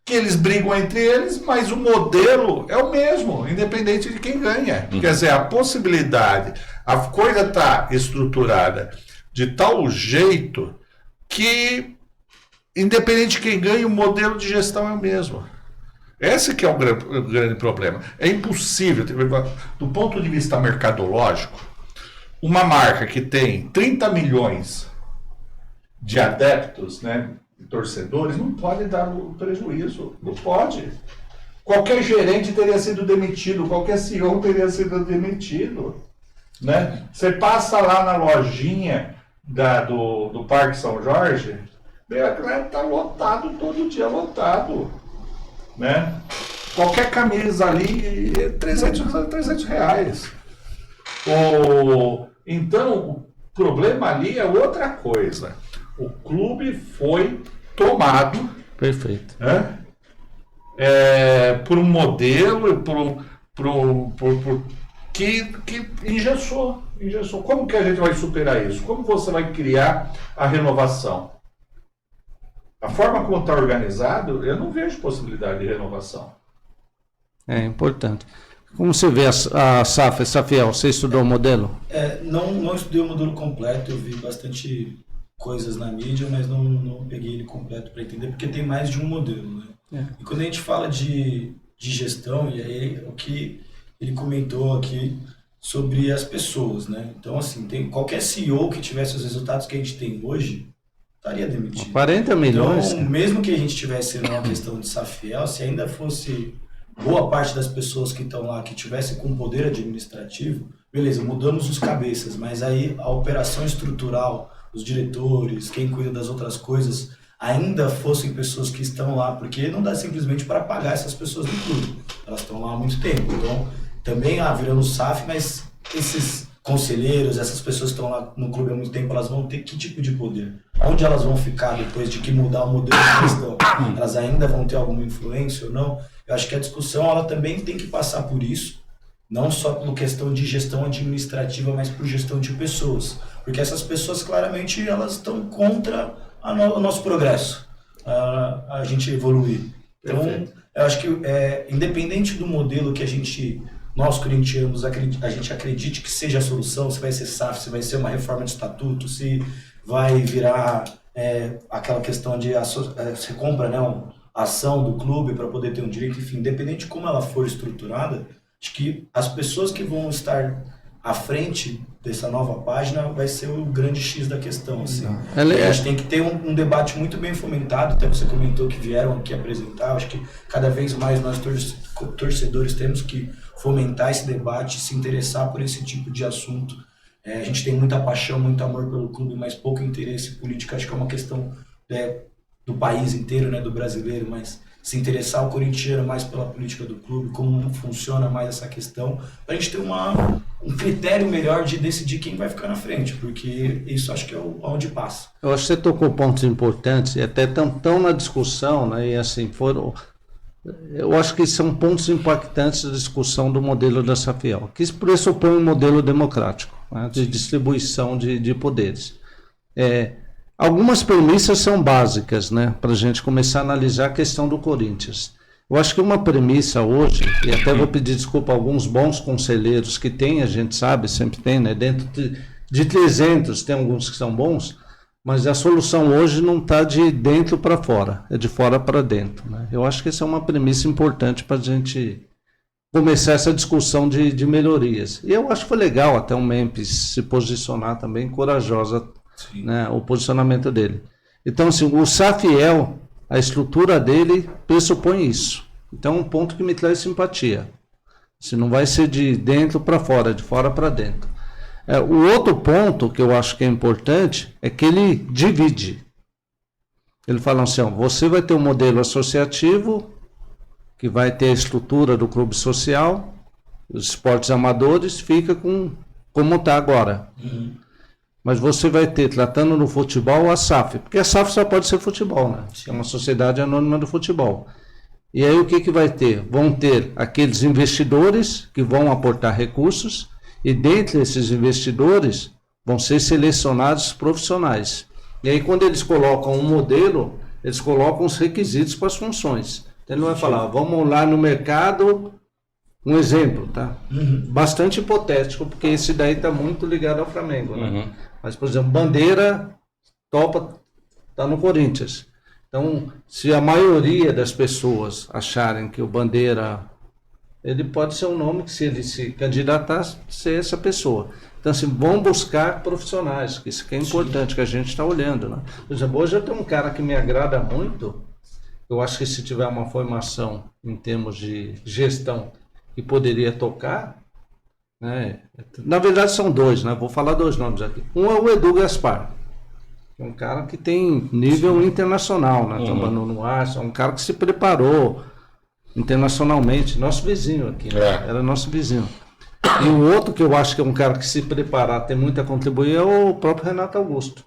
que eles brigam entre eles, mas o modelo é o mesmo, independente de quem ganha. Quer dizer, a possibilidade, a coisa está estruturada de tal jeito que, independente de quem ganha, o modelo de gestão é o mesmo. Esse que é o grande problema. É impossível, do ponto de vista mercadológico, uma marca que tem 30 milhões de adeptos, né, torcedores, não pode dar prejuízo. Não pode. Qualquer gerente teria sido demitido, qualquer CEO teria sido demitido. Né? Você passa lá na lojinha do Parque São Jorge, está lotado todo dia, lotado. Né? Qualquer camisa ali é 300 reais. Então, o problema ali é outra coisa. O clube foi tomado. Perfeito. Né? Por um modelo, que engessou. Como que a gente vai superar isso? Como você vai criar a renovação? A forma como está organizado, eu não vejo possibilidade de renovação. É importante. Como você vê a SAF, Safiel? Você estudou o modelo? Não estudei o modelo completo, eu vi bastante coisas na mídia, mas não peguei ele completo para entender, porque tem mais de um modelo, né? E quando a gente fala de gestão, e aí o que ele comentou aqui sobre as pessoas, né? Então, assim, qualquer CEO que tivesse os resultados que a gente tem hoje, estaria demitido. 40 milhões? Então, mesmo que a gente tivesse uma questão de Safiel, se ainda fosse boa parte das pessoas que estão lá, que tivesse com poder administrativo, beleza, mudamos os cabeças, mas aí a operação estrutural, os diretores, quem cuida das outras coisas, ainda fossem pessoas que estão lá, porque não dá simplesmente para pagar essas pessoas do clube. Elas estão lá há muito tempo. Então, também virando SAF, mas esses conselheiros, essas pessoas que estão lá no clube há muito tempo, elas vão ter que tipo de poder? Onde elas vão ficar depois de que mudar o modelo de gestão? Elas ainda vão ter alguma influência ou não? Eu acho que a discussão ela também tem que passar por isso, não só por questão de gestão administrativa, mas por gestão de pessoas. Porque essas pessoas, claramente, elas estão contra o nosso progresso, a gente evoluir. Então, eu acho que, independente do modelo que nós corintianos, a gente acredite que seja a solução, se vai ser SAF, se vai ser uma reforma de estatuto, se vai virar aquela questão de você compra, né, a ação do clube para poder ter um direito, enfim, independente de como ela for estruturada, acho que as pessoas que vão estar à frente dessa nova página vai ser o grande X da questão, assim. A gente tem que ter um debate muito bem fomentado, até você comentou que vieram aqui apresentar, acho que cada vez mais nós torcedores temos que fomentar esse debate, se interessar por esse tipo de assunto. A gente tem muita paixão, muito amor pelo clube, mas pouco interesse político, acho que é uma questão do país inteiro, né, do brasileiro, mas se interessar o corintiano mais pela política do clube, como funciona mais essa questão, para a gente ter um critério melhor de decidir quem vai ficar na frente, porque isso acho que é onde passa. Eu acho que você tocou pontos importantes, e até tão na discussão, né, e assim, eu acho que são pontos impactantes da discussão do modelo da Safiel, que pressupõe um modelo democrático, né, de distribuição de poderes. Algumas premissas são básicas, né, para a gente começar a analisar a questão do Corinthians. Eu acho que uma premissa hoje, e até vou pedir desculpa a alguns bons conselheiros que tem, a gente sabe, sempre tem, né, dentro de 300 tem alguns que são bons, mas a solução hoje não está de dentro para fora, é de fora para dentro, né? Eu acho que essa é uma premissa importante para a gente começar essa discussão de melhorias. E eu acho que foi legal até o Memphis se posicionar também, corajosa, né, o posicionamento dele. Então, assim, o Safiel, a estrutura dele pressupõe isso. Então, é um ponto que me traz simpatia. Se não vai ser de dentro para fora, de fora para dentro. O outro ponto que eu acho que é importante é que ele divide. Ele fala assim, ó, você vai ter um modelo associativo, que vai ter a estrutura do clube social, os esportes amadores, fica como está agora. Mas você vai ter, tratando no futebol, a SAF, porque a SAF só pode ser futebol, né? É uma sociedade anônima do futebol. E aí o que vai ter? Vão ter aqueles investidores que vão aportar recursos, e dentre esses investidores vão ser selecionados profissionais. E aí quando eles colocam um modelo, eles colocam os requisitos para as funções. Então ele vai falar, vamos lá no mercado, um exemplo, tá? Bastante hipotético, porque esse daí está muito ligado ao Flamengo, né? Mas, por exemplo, Bandeira topa, está no Corinthians. Então, se a maioria das pessoas acharem que o Bandeira, ele pode ser um nome que, se ele se candidatar, ser essa pessoa. Então, assim, vão buscar profissionais, que isso que é importante, que a gente está olhando, né? Por exemplo, hoje eu tenho um cara que me agrada muito, eu acho que se tiver uma formação em termos de gestão que poderia tocar, né? Na verdade são dois, né? Vou falar dois nomes aqui. Um é o Edu Gaspar, que é um cara que tem nível internacional, né? Trabalhando no Arsenal, é um cara que se preparou internacionalmente, nosso vizinho aqui, né? Era nosso vizinho. E o outro que eu acho que é um cara que se preparar, tem muito a contribuir, é o próprio Renato Augusto.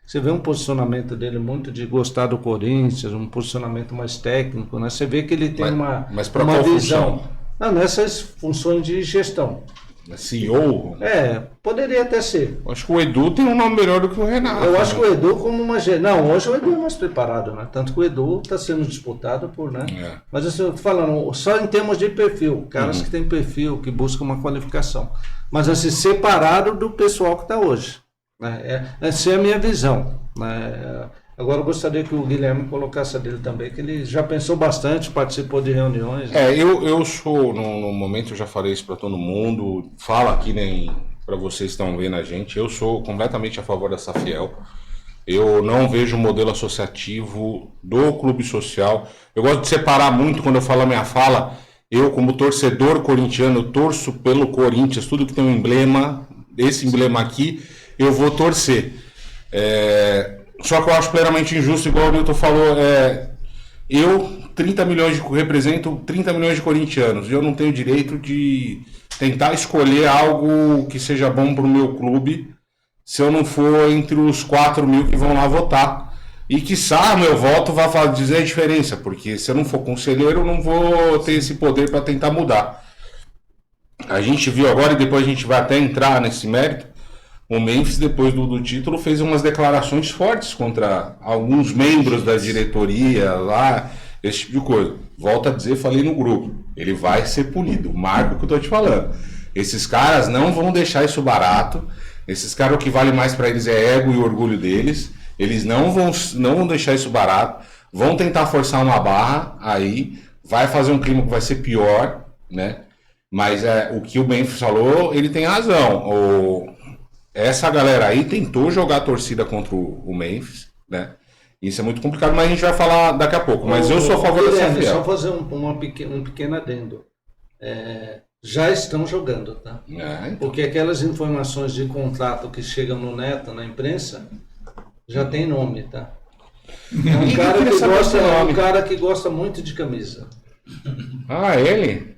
Você vê um posicionamento dele muito de gostar do Corinthians, um posicionamento mais técnico, né? Você vê que ele tem uma visão. Não, nessas funções de gestão. CEO? Poderia até ser. Acho que o Edu tem um nome melhor do que o Renato. Eu acho que o Edu como uma... Não, hoje o Edu é mais preparado, né? Tanto que o Edu está sendo disputado por, né? Mas assim, eu tô falando, só em termos de perfil, caras que têm perfil, que buscam uma qualificação. Mas assim, separado do pessoal que está hoje. Essa é a minha visão. Agora eu gostaria que o Guilherme colocasse a dele também, que ele já pensou bastante, participou de reuniões. Eu sou, no momento eu já falei isso para todo mundo, falo aqui nem para vocês que estão vendo a gente, eu sou completamente a favor da Safiel. Eu não vejo o modelo associativo do clube social. Eu gosto de separar muito quando eu falo a minha fala. Eu, como torcedor corintiano, torço pelo Corinthians, tudo que tem um emblema, esse emblema aqui, eu vou torcer. Só que eu acho plenamente injusto, igual o Milton falou, eu represento 30 milhões de corintianos, e eu não tenho direito de tentar escolher algo que seja bom para o meu clube, se eu não for entre os 4 mil que vão lá votar. E quiçá meu voto vai dizer a diferença, porque se eu não for conselheiro, eu não vou ter esse poder para tentar mudar. A gente viu agora, e depois a gente vai até entrar nesse mérito, o Memphis, depois do título, fez umas declarações fortes contra alguns membros da diretoria lá, esse tipo de coisa. Volto a dizer, falei no grupo, ele vai ser punido, marca o que eu tô te falando. Esses caras não vão deixar isso barato, esses caras, o que vale mais para eles é ego e orgulho deles, eles não vão deixar isso barato, vão tentar forçar uma barra, aí vai fazer um clima que vai ser pior, né? Mas o que o Memphis falou, ele tem razão. Essa galera aí tentou jogar a torcida contra o Memphis, né? Isso é muito complicado, mas a gente vai falar daqui a pouco. Mas eu sou a favor da Safiel. Só fazer um pequeno adendo. Já estão jogando, tá? Então. Porque aquelas informações de contrato que chegam no Neto, na imprensa, já tem nome, tá? É um cara que gosta muito de camisa. Ele?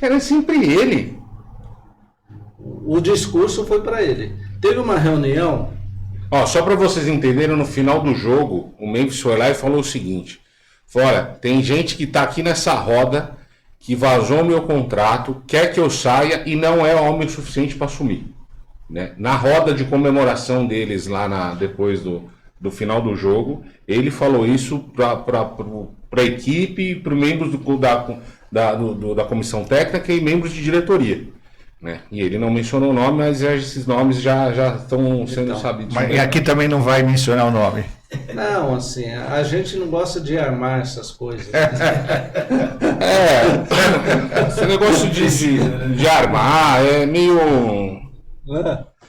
Era sempre ele. O discurso foi para ele. Teve uma reunião... Só para vocês entenderem, no final do jogo, o Memphis foi lá e falou o seguinte: olha, tem gente que tá aqui nessa roda, que vazou meu contrato, quer que eu saia e não é homem suficiente para assumir. Né? Na roda de comemoração deles lá depois do final do jogo, ele falou isso para a equipe, para os membros da comissão técnica e membros de diretoria. né? E ele não mencionou o nome, mas esses nomes já estão sendo Então, sabidos. Mas e aqui também não vai mencionar o nome. Não, assim, a gente não gosta de armar essas coisas. Esse negócio de armar é meio...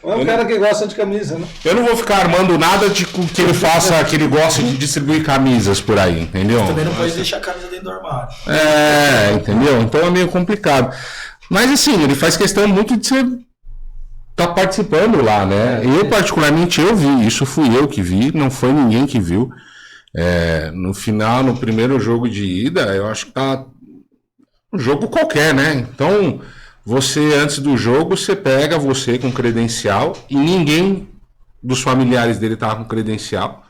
É um cara que gosta de camisa, né? Eu não vou ficar armando nada de que ele faça, que ele goste de distribuir camisas por aí, entendeu? Também não pode deixar a camisa dentro do armário. Entendeu? Então é meio complicado. Mas assim, ele faz questão muito de tá participando lá, né? Eu particularmente eu vi, isso fui eu que vi, não foi ninguém que viu. No final, no primeiro jogo de ida, eu acho que tá um jogo qualquer, né? Então, você antes do jogo, você pega você com credencial e ninguém dos familiares dele tava com credencial.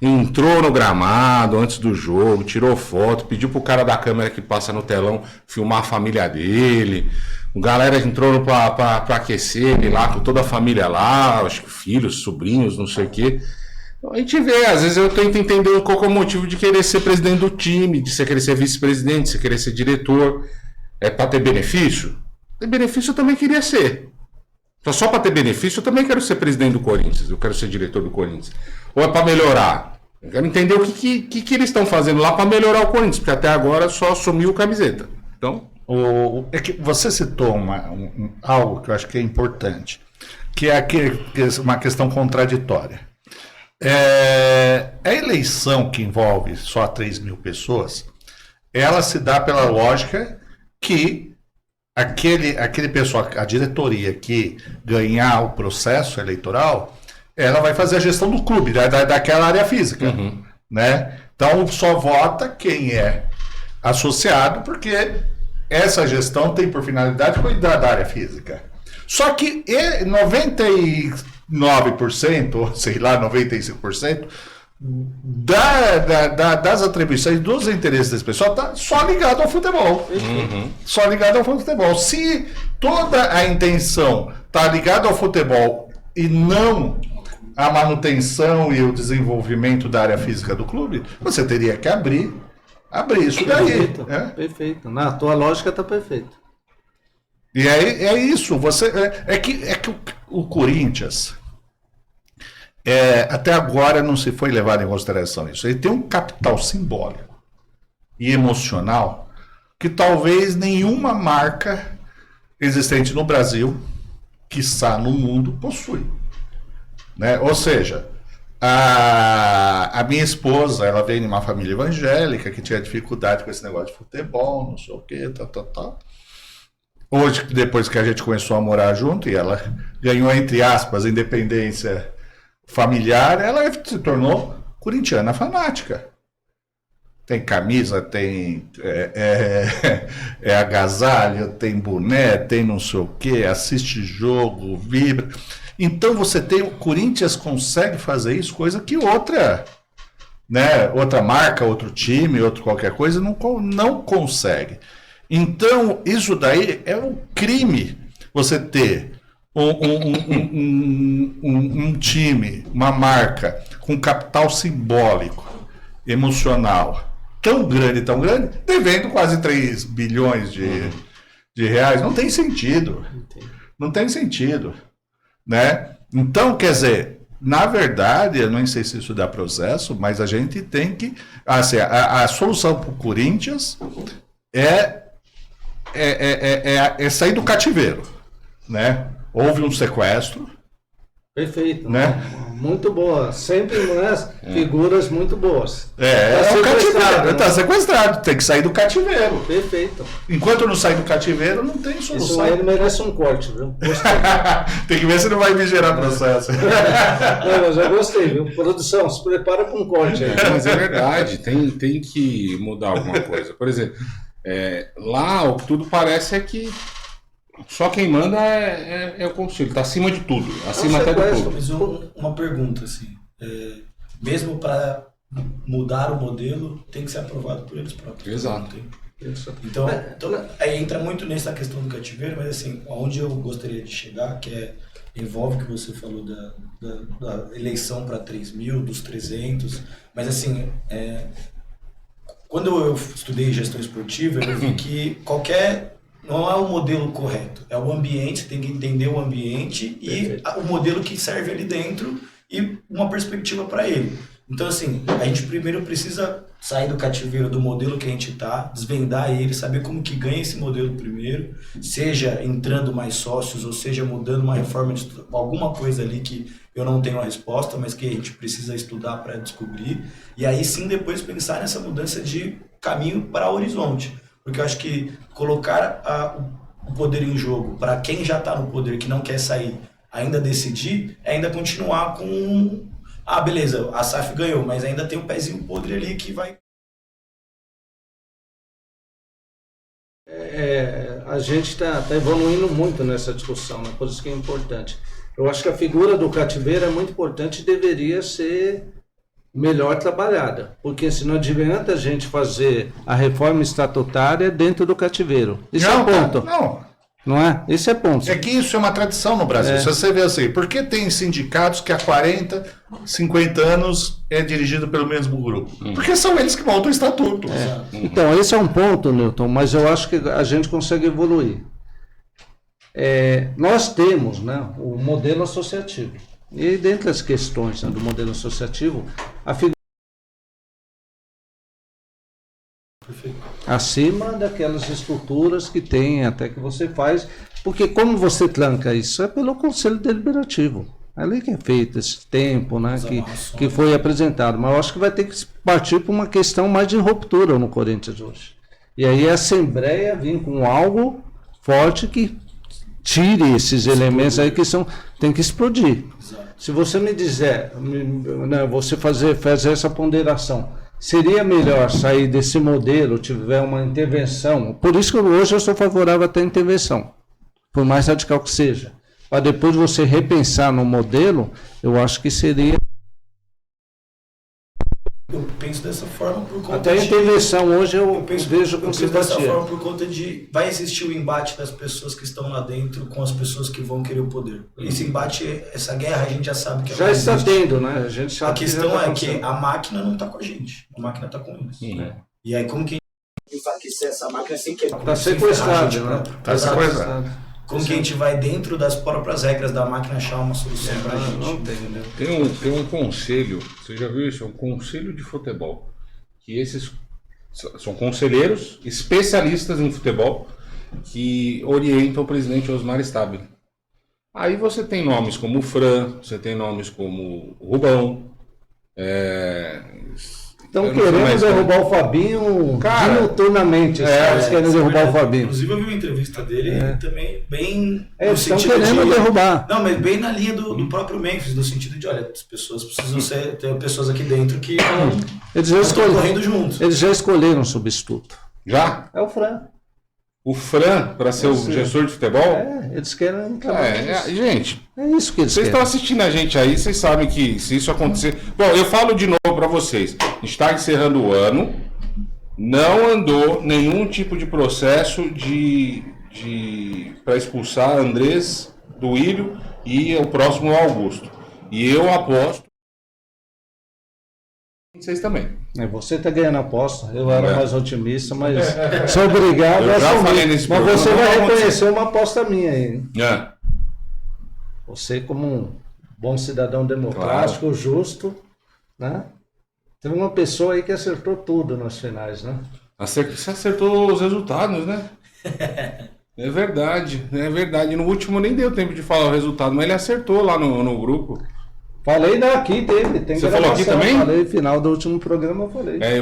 Entrou no gramado antes do jogo, tirou foto, pediu pro cara da câmera que passa no telão filmar a família dele. O galera entrou pra aquecer ele lá, com toda a família lá, acho que filhos, sobrinhos, não sei o quê. Então a gente vê, às vezes eu tento entender qual que é o motivo de querer ser presidente do time, de você querer ser vice-presidente, de você querer ser diretor. É pra ter benefício? Ter benefício eu também queria ser. Só pra ter benefício eu também quero ser presidente do Corinthians, eu quero ser diretor do Corinthians. Ou é pra melhorar? Eu quero entender o que eles estão fazendo lá pra melhorar o Corinthians, porque até agora só assumiu camiseta. Então... É que você citou algo que eu acho que é importante, que é uma questão contraditória. A eleição que envolve só 3 mil pessoas, ela se dá pela lógica que aquele pessoal, a diretoria que ganhar o processo eleitoral, ela vai fazer a gestão do clube, daquela área física, né? Então só vota quem é associado, porque essa gestão tem por finalidade cuidar da área física. Só que 99%, ou sei lá, 95%, das atribuições, dos interesses desse pessoal, está só ligado ao futebol. Só ligado ao futebol. Se toda a intenção está ligada ao futebol e não a manutenção e o desenvolvimento da área física do clube, você teria que abrir isso daí. Perfeito, perfeito. Na tua lógica está perfeito. E é isso. É que o Corinthians, até agora não se foi levado em consideração isso. Ele tem um capital simbólico e emocional que talvez nenhuma marca existente no Brasil, quiçá no mundo, possui. Né? Ou seja, a minha esposa, ela veio de uma família evangélica que tinha dificuldade com esse negócio de futebol, não sei o quê, tal. Hoje, depois que a gente começou a morar junto e ela ganhou, entre aspas, independência familiar, ela se tornou corintiana fanática. Tem camisa, tem agasalho, tem boné, tem não sei o quê, assiste jogo, vibra. Então o Corinthians consegue fazer isso, coisa que outra marca, outro time, outro qualquer coisa não consegue. Então isso daí é um crime, você ter um time, uma marca com capital simbólico, emocional tão grande, devendo quase 3 bilhões de reais. Não tem sentido. Não tem sentido. Né? Então, quer dizer, na verdade, eu não sei se isso dá processo, mas a gente tem que... Assim, a solução para o Corinthians é sair do cativeiro. Né? Houve um sequestro. Perfeito. Né? Muito boa. Sempre figuras muito boas. É o cativeiro. Está sequestrado. Tem que sair do cativeiro. Perfeito. Enquanto não sai do cativeiro, não tem solução. Isso aí merece um corte, viu? Tem que ver se não vai me gerar processo. Não, mas eu gostei, viu? Produção, se prepara para um corte aí. Mas é verdade. Tem que mudar alguma coisa. Por exemplo, lá o que tudo parece é que só quem manda é o conselho, está acima de tudo, acima até do clube. Mas uma pergunta, assim, mesmo para mudar o modelo, tem que ser aprovado por eles próprios. Exato. Então aí entra muito nessa questão do cativeiro, mas assim, onde eu gostaria de chegar, que envolve o que você falou da eleição para 3 mil, dos 300, mas assim, quando eu estudei gestão esportiva, eu vi que não é o modelo correto, é o ambiente, você tem que entender o ambiente e o modelo que serve ali dentro e uma perspectiva para ele. Então, assim, a gente primeiro precisa sair do cativeiro do modelo que a gente está, desvendar ele, saber como que ganha esse modelo primeiro, seja entrando mais sócios, ou seja mudando uma reforma, de alguma coisa ali que eu não tenho a resposta, mas que a gente precisa estudar para descobrir. E aí sim, depois pensar nessa mudança de caminho para o horizonte. Porque eu acho que colocar o poder em jogo para quem já está no poder, que não quer sair, ainda decidir, é ainda continuar com... Ah, beleza, a SAF ganhou, mas ainda tem um pezinho podre ali que vai... A gente está evoluindo muito nessa discussão, né? Por isso que é importante. Eu acho que a figura do cativeiro é muito importante e deveria ser melhor trabalhada, porque se não adianta a gente fazer a reforma estatutária dentro do cativeiro. Isso é ponto. Não é? Esse é ponto. É que isso é uma tradição no Brasil. Se você vê assim, por que tem sindicatos que há 40, 50 anos é dirigido pelo mesmo grupo? Porque são eles que montam o estatuto. Então, esse é um ponto, Newton, mas eu acho que a gente consegue evoluir. Nós temos, né, o modelo associativo. E dentre as questões, né, do modelo associativo, a figura acima daquelas estruturas que tem, até que você faz, porque como você tranca isso? É pelo Conselho Deliberativo. É ali que é feito esse tempo, né, que foi apresentado. Mas eu acho que vai ter que partir para uma questão mais de ruptura no Corinthians hoje. E aí a Assembleia vir com algo forte que tire esses elementos aí que tem que explodir. Se você me dizer, né, você fazer essa ponderação, seria melhor sair desse modelo, tiver uma intervenção, por isso que hoje eu sou favorável até à intervenção, por mais radical que seja, para depois você repensar no modelo, eu acho que seria... Eu penso dessa forma por conta até a intervenção hoje eu vejo com simpatia. Dessa forma por conta de... Vai existir o embate das pessoas que estão lá dentro com as pessoas que vão querer o poder. Esse embate, essa guerra, a gente já sabe que já está tendo, né? A questão é que a máquina não está com a gente. A máquina está com eles. Né? E aí como que a gente enfraquecer essa máquina sem querer? Está sequestrado, né? Está sequestrado. Como que a gente vai, dentro das próprias regras da máquina, achar uma solução para a gente? Não tem, né? Tem um conselho, você já viu isso? É um conselho de futebol. Que esses são conselheiros especialistas em futebol que orientam o presidente Osmar Stabile. Aí você tem nomes como o Fran, você tem nomes como o Rubão. Estão querendo derrubar o Fabinho diuturnamente. Eles querem derrubar o Fabinho. Inclusive eu vi uma entrevista dele também bem... Estão querendo derrubar. Não, mas bem na linha do próprio Memphis, no sentido de, olha, as pessoas precisam ter pessoas aqui dentro que estão correndo juntos. Eles já escolheram um substituto. Já? É o Fran. O Fran, para ser o gestor de futebol? Eles querem... Gente, é isso que eles vocês querem. estão assistindo a gente aí, vocês sabem que se isso acontecer... Bom, eu falo de novo para vocês. A gente está encerrando o ano, não andou nenhum tipo de processo para expulsar Andrés, Duílio e o próximo Augusto. E eu aposto... Vocês também. Você está ganhando a aposta. Eu era mais otimista, mas sou obrigado a assumir. Mas você vai reconhecer uma aposta minha aí. É. Você, como um bom cidadão democrático, claro, justo, né? Teve uma pessoa aí que acertou tudo nas finais, né? Você acertou os resultados, né? É verdade, é verdade. No último nem deu tempo de falar o resultado, mas ele acertou lá no grupo. Falei daqui dele, tem Você falou aqui também? Falei, final do último programa eu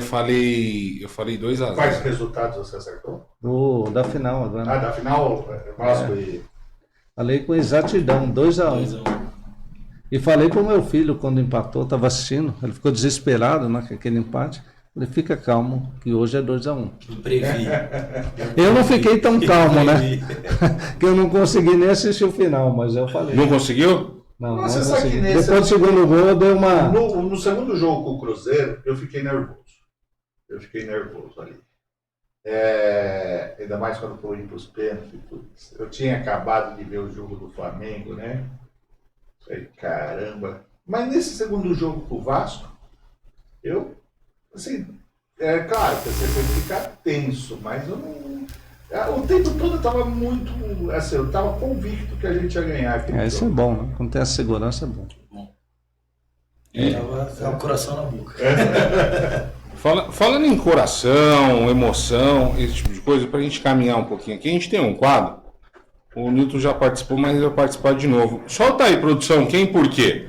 falei. Eu falei 2-0. Quais resultados você acertou? Da final agora. Da final, Vasco e... Falei com exatidão, 2-1. E falei pro meu filho quando empatou, estava assistindo, ele ficou desesperado, né, com aquele empate. Falei, fica calmo, que hoje é 2-1. Eu não fiquei tão calmo, né? Que eu não consegui nem assistir o final, mas eu falei. Não conseguiu? Não, não consegui. Depois do segundo gol eu dei uma... No segundo jogo com o Cruzeiro, eu fiquei nervoso. Ali. Ainda mais quando foi para os pênaltis. Eu tinha acabado de ver o jogo do Flamengo, né? Falei, caramba. Mas nesse segundo jogo com o Vasco, eu, assim, claro que você tem que ficar tenso, mas eu O tempo todo eu tava muito, assim, eu tava convicto que a gente ia ganhar aquele Isso é jogo. bom, né? Quando tem a segurança é bom. Tava o coração na boca. Falando em coração, emoção, esse tipo de coisa, pra gente caminhar um pouquinho aqui, a gente tem um quadro. O Nilton já participou, mas ele vai participar de novo. Solta aí, produção, quem e por quê?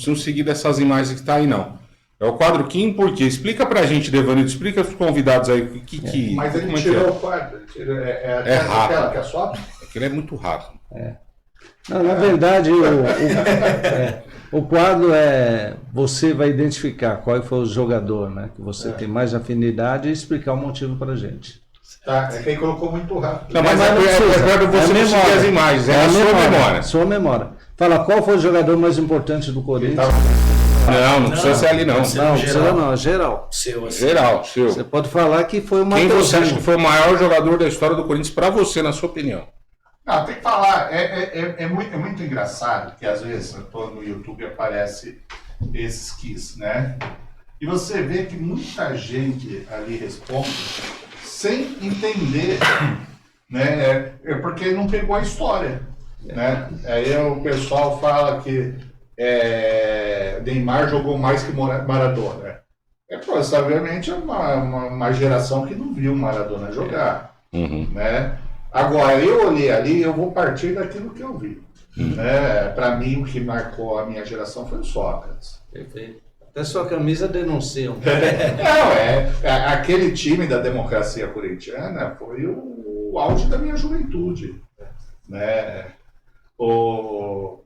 Não seguir dessas imagens que tá aí, não. É o quadro Kim por quê? Explica pra gente, Devanildo, explica pros convidados aí o que. Mas ele como é que tirou é? o quadro, ele tirou, É rápido. aquela que é só? Aquilo é muito rápido. Não, na verdade, o quadro você vai identificar qual foi o jogador, né? Que você tem mais afinidade e explicar o motivo pra gente. Tá, é que aí colocou muito rápido. Não, mas não precisa. é pra você não seguir as imagens, é a sua memória. Sua memória. Fala, qual foi o jogador mais importante do Corinthians? Não precisa ser ali, não. pode ser. Não, Geral. precisa não, é geral. Seu, assim. Geral, seu. Você pode falar que foi o Quem você acha Mateuzinho. que foi o maior jogador da história do Corinthians pra você, na sua opinião? Não, tem que falar, é muito engraçado que às vezes eu tô no YouTube e aparece esses quiz, né? E você vê que muita gente ali responde sem entender, né? É porque não pegou a história, né? Aí o pessoal fala que Neymar jogou mais que Maradona. Provavelmente é uma geração que não viu Maradona jogar, né? Agora, eu olhei ali, eu vou partir daquilo que eu vi. Né? Para mim, o que marcou a minha geração foi o Sócrates. Perfeito. Até sua camisa denuncia. Não, aquele time da democracia corintiana foi o auge da minha juventude. Né? O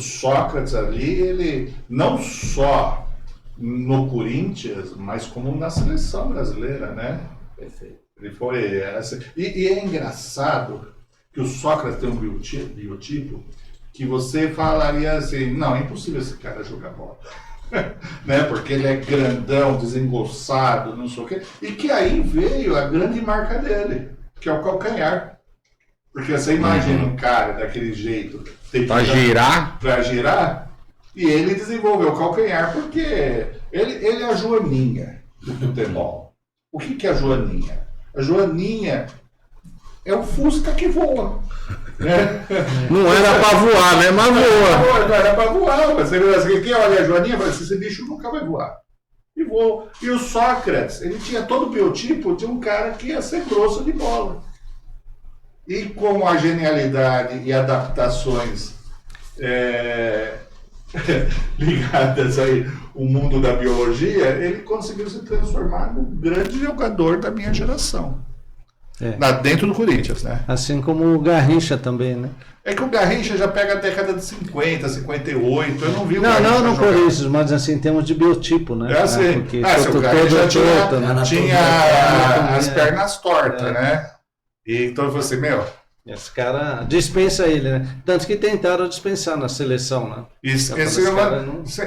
Sócrates ali, ele não só no Corinthians, mas como na seleção brasileira, né? Perfeito. Ele foi assim. E é engraçado que o Sócrates tem um biotipo que você falaria assim, não, é impossível esse cara jogar bola. Né? Porque ele é grandão, desengonçado, não sei o quê. E que aí veio a grande marca dele, que é o calcanhar. Porque você imagina um cara daquele jeito Pra girar? Pra girar, e ele desenvolveu o calcanhar porque ele é a Joaninha do futebol. O que é a Joaninha? A Joaninha é o Fusca que voa. Né? Não era pra voar, né? Mas voa. Não era pra voar. Você quem olha a Joaninha fala assim, esse bicho nunca vai voar. E voa. E o Sócrates, ele tinha todo o biotipo de um cara que ia ser grosso de bola. E com a genialidade e adaptações ligadas aí ao mundo da biologia, ele conseguiu se transformar no grande jogador da minha geração. Dentro do Corinthians, né? Assim como o Garrincha também, né? É que o Garrincha já pega a década de 50, 58, eu não vi o Não, Garrincha não no jogar. Corinthians, mas assim, em termos de biotipo, né? É assim, Porque se o todo Garrincha torto, né? tinha as pernas tortas, né? E então eu falei assim, meu, Esse cara dispensa ele, né? Tanto que tentaram dispensar na seleção, né?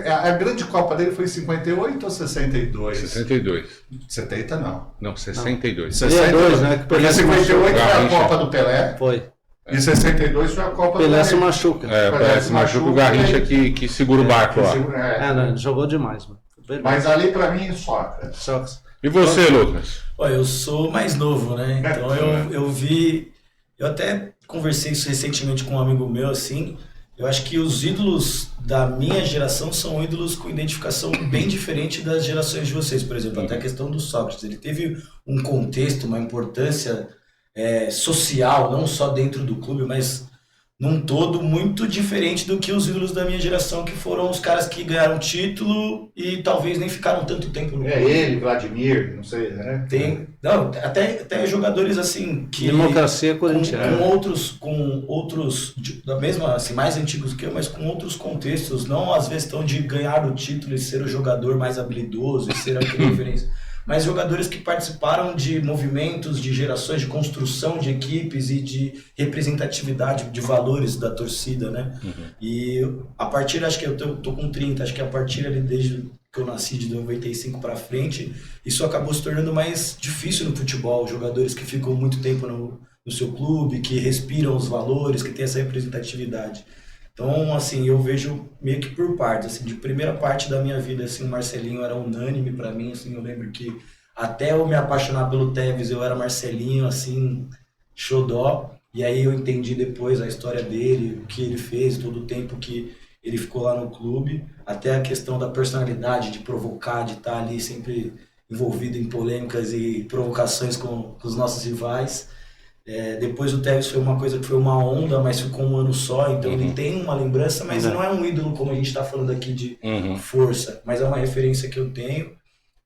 a grande Copa dele foi em 58 ou 62? 62. 70 não. Não, 62. 62, né? Que Porque Pelé se 58 foi a Garrincha. Copa do Pelé. Foi. E 62 foi a Copa Pelé do se machuca. Parece machuca o Garrincha que segura o barco lá. Não, ele jogou demais, mano. Mas ali pra mim, Sócrates. Só E você, Lucas? Olha, eu sou mais novo, né? Então eu vi. Eu até conversei isso recentemente com um amigo meu, assim. Eu acho que os ídolos da minha geração são ídolos com identificação bem diferente das gerações de vocês. Por exemplo, até a questão do Sócrates. Ele teve um contexto, uma importância social, não só dentro do clube, mas num todo muito diferente do que os ídolos da minha geração, que foram os caras que ganharam título e talvez nem ficaram tanto tempo no clube. Ele, Vladimir, não sei, né? Até jogadores assim que democracia corintiana. com outros da mesma, assim, mais antigos que eu, mas com outros contextos, não às vezes tão de ganhar o título e ser o jogador mais habilidoso e ser aquele referência, mas jogadores que participaram de movimentos, de gerações, de construção de equipes e de representatividade de valores da torcida, né? E a partir, acho que eu tô com 30, acho que a partir ali desde que eu nasci de 95 para frente, isso acabou se tornando mais difícil no futebol. Jogadores que ficam muito tempo no seu clube, que respiram os valores, que tem essa representatividade. Então, assim, eu vejo meio que por partes, assim, de primeira parte da minha vida, assim, o Marcelinho era unânime pra mim, assim, eu lembro que até eu me apaixonar pelo Tevez, eu era Marcelinho, assim, xodó, e aí eu entendi depois a história dele, o que ele fez, todo o tempo que ele ficou lá no clube, até a questão da personalidade, de provocar, de estar ali sempre envolvido em polêmicas e provocações com os nossos rivais. Depois o Tevez foi uma coisa que foi uma onda, mas ficou um ano só, então ele tem uma lembrança, mas não é um ídolo como a gente está falando aqui de força, mas é uma referência que eu tenho.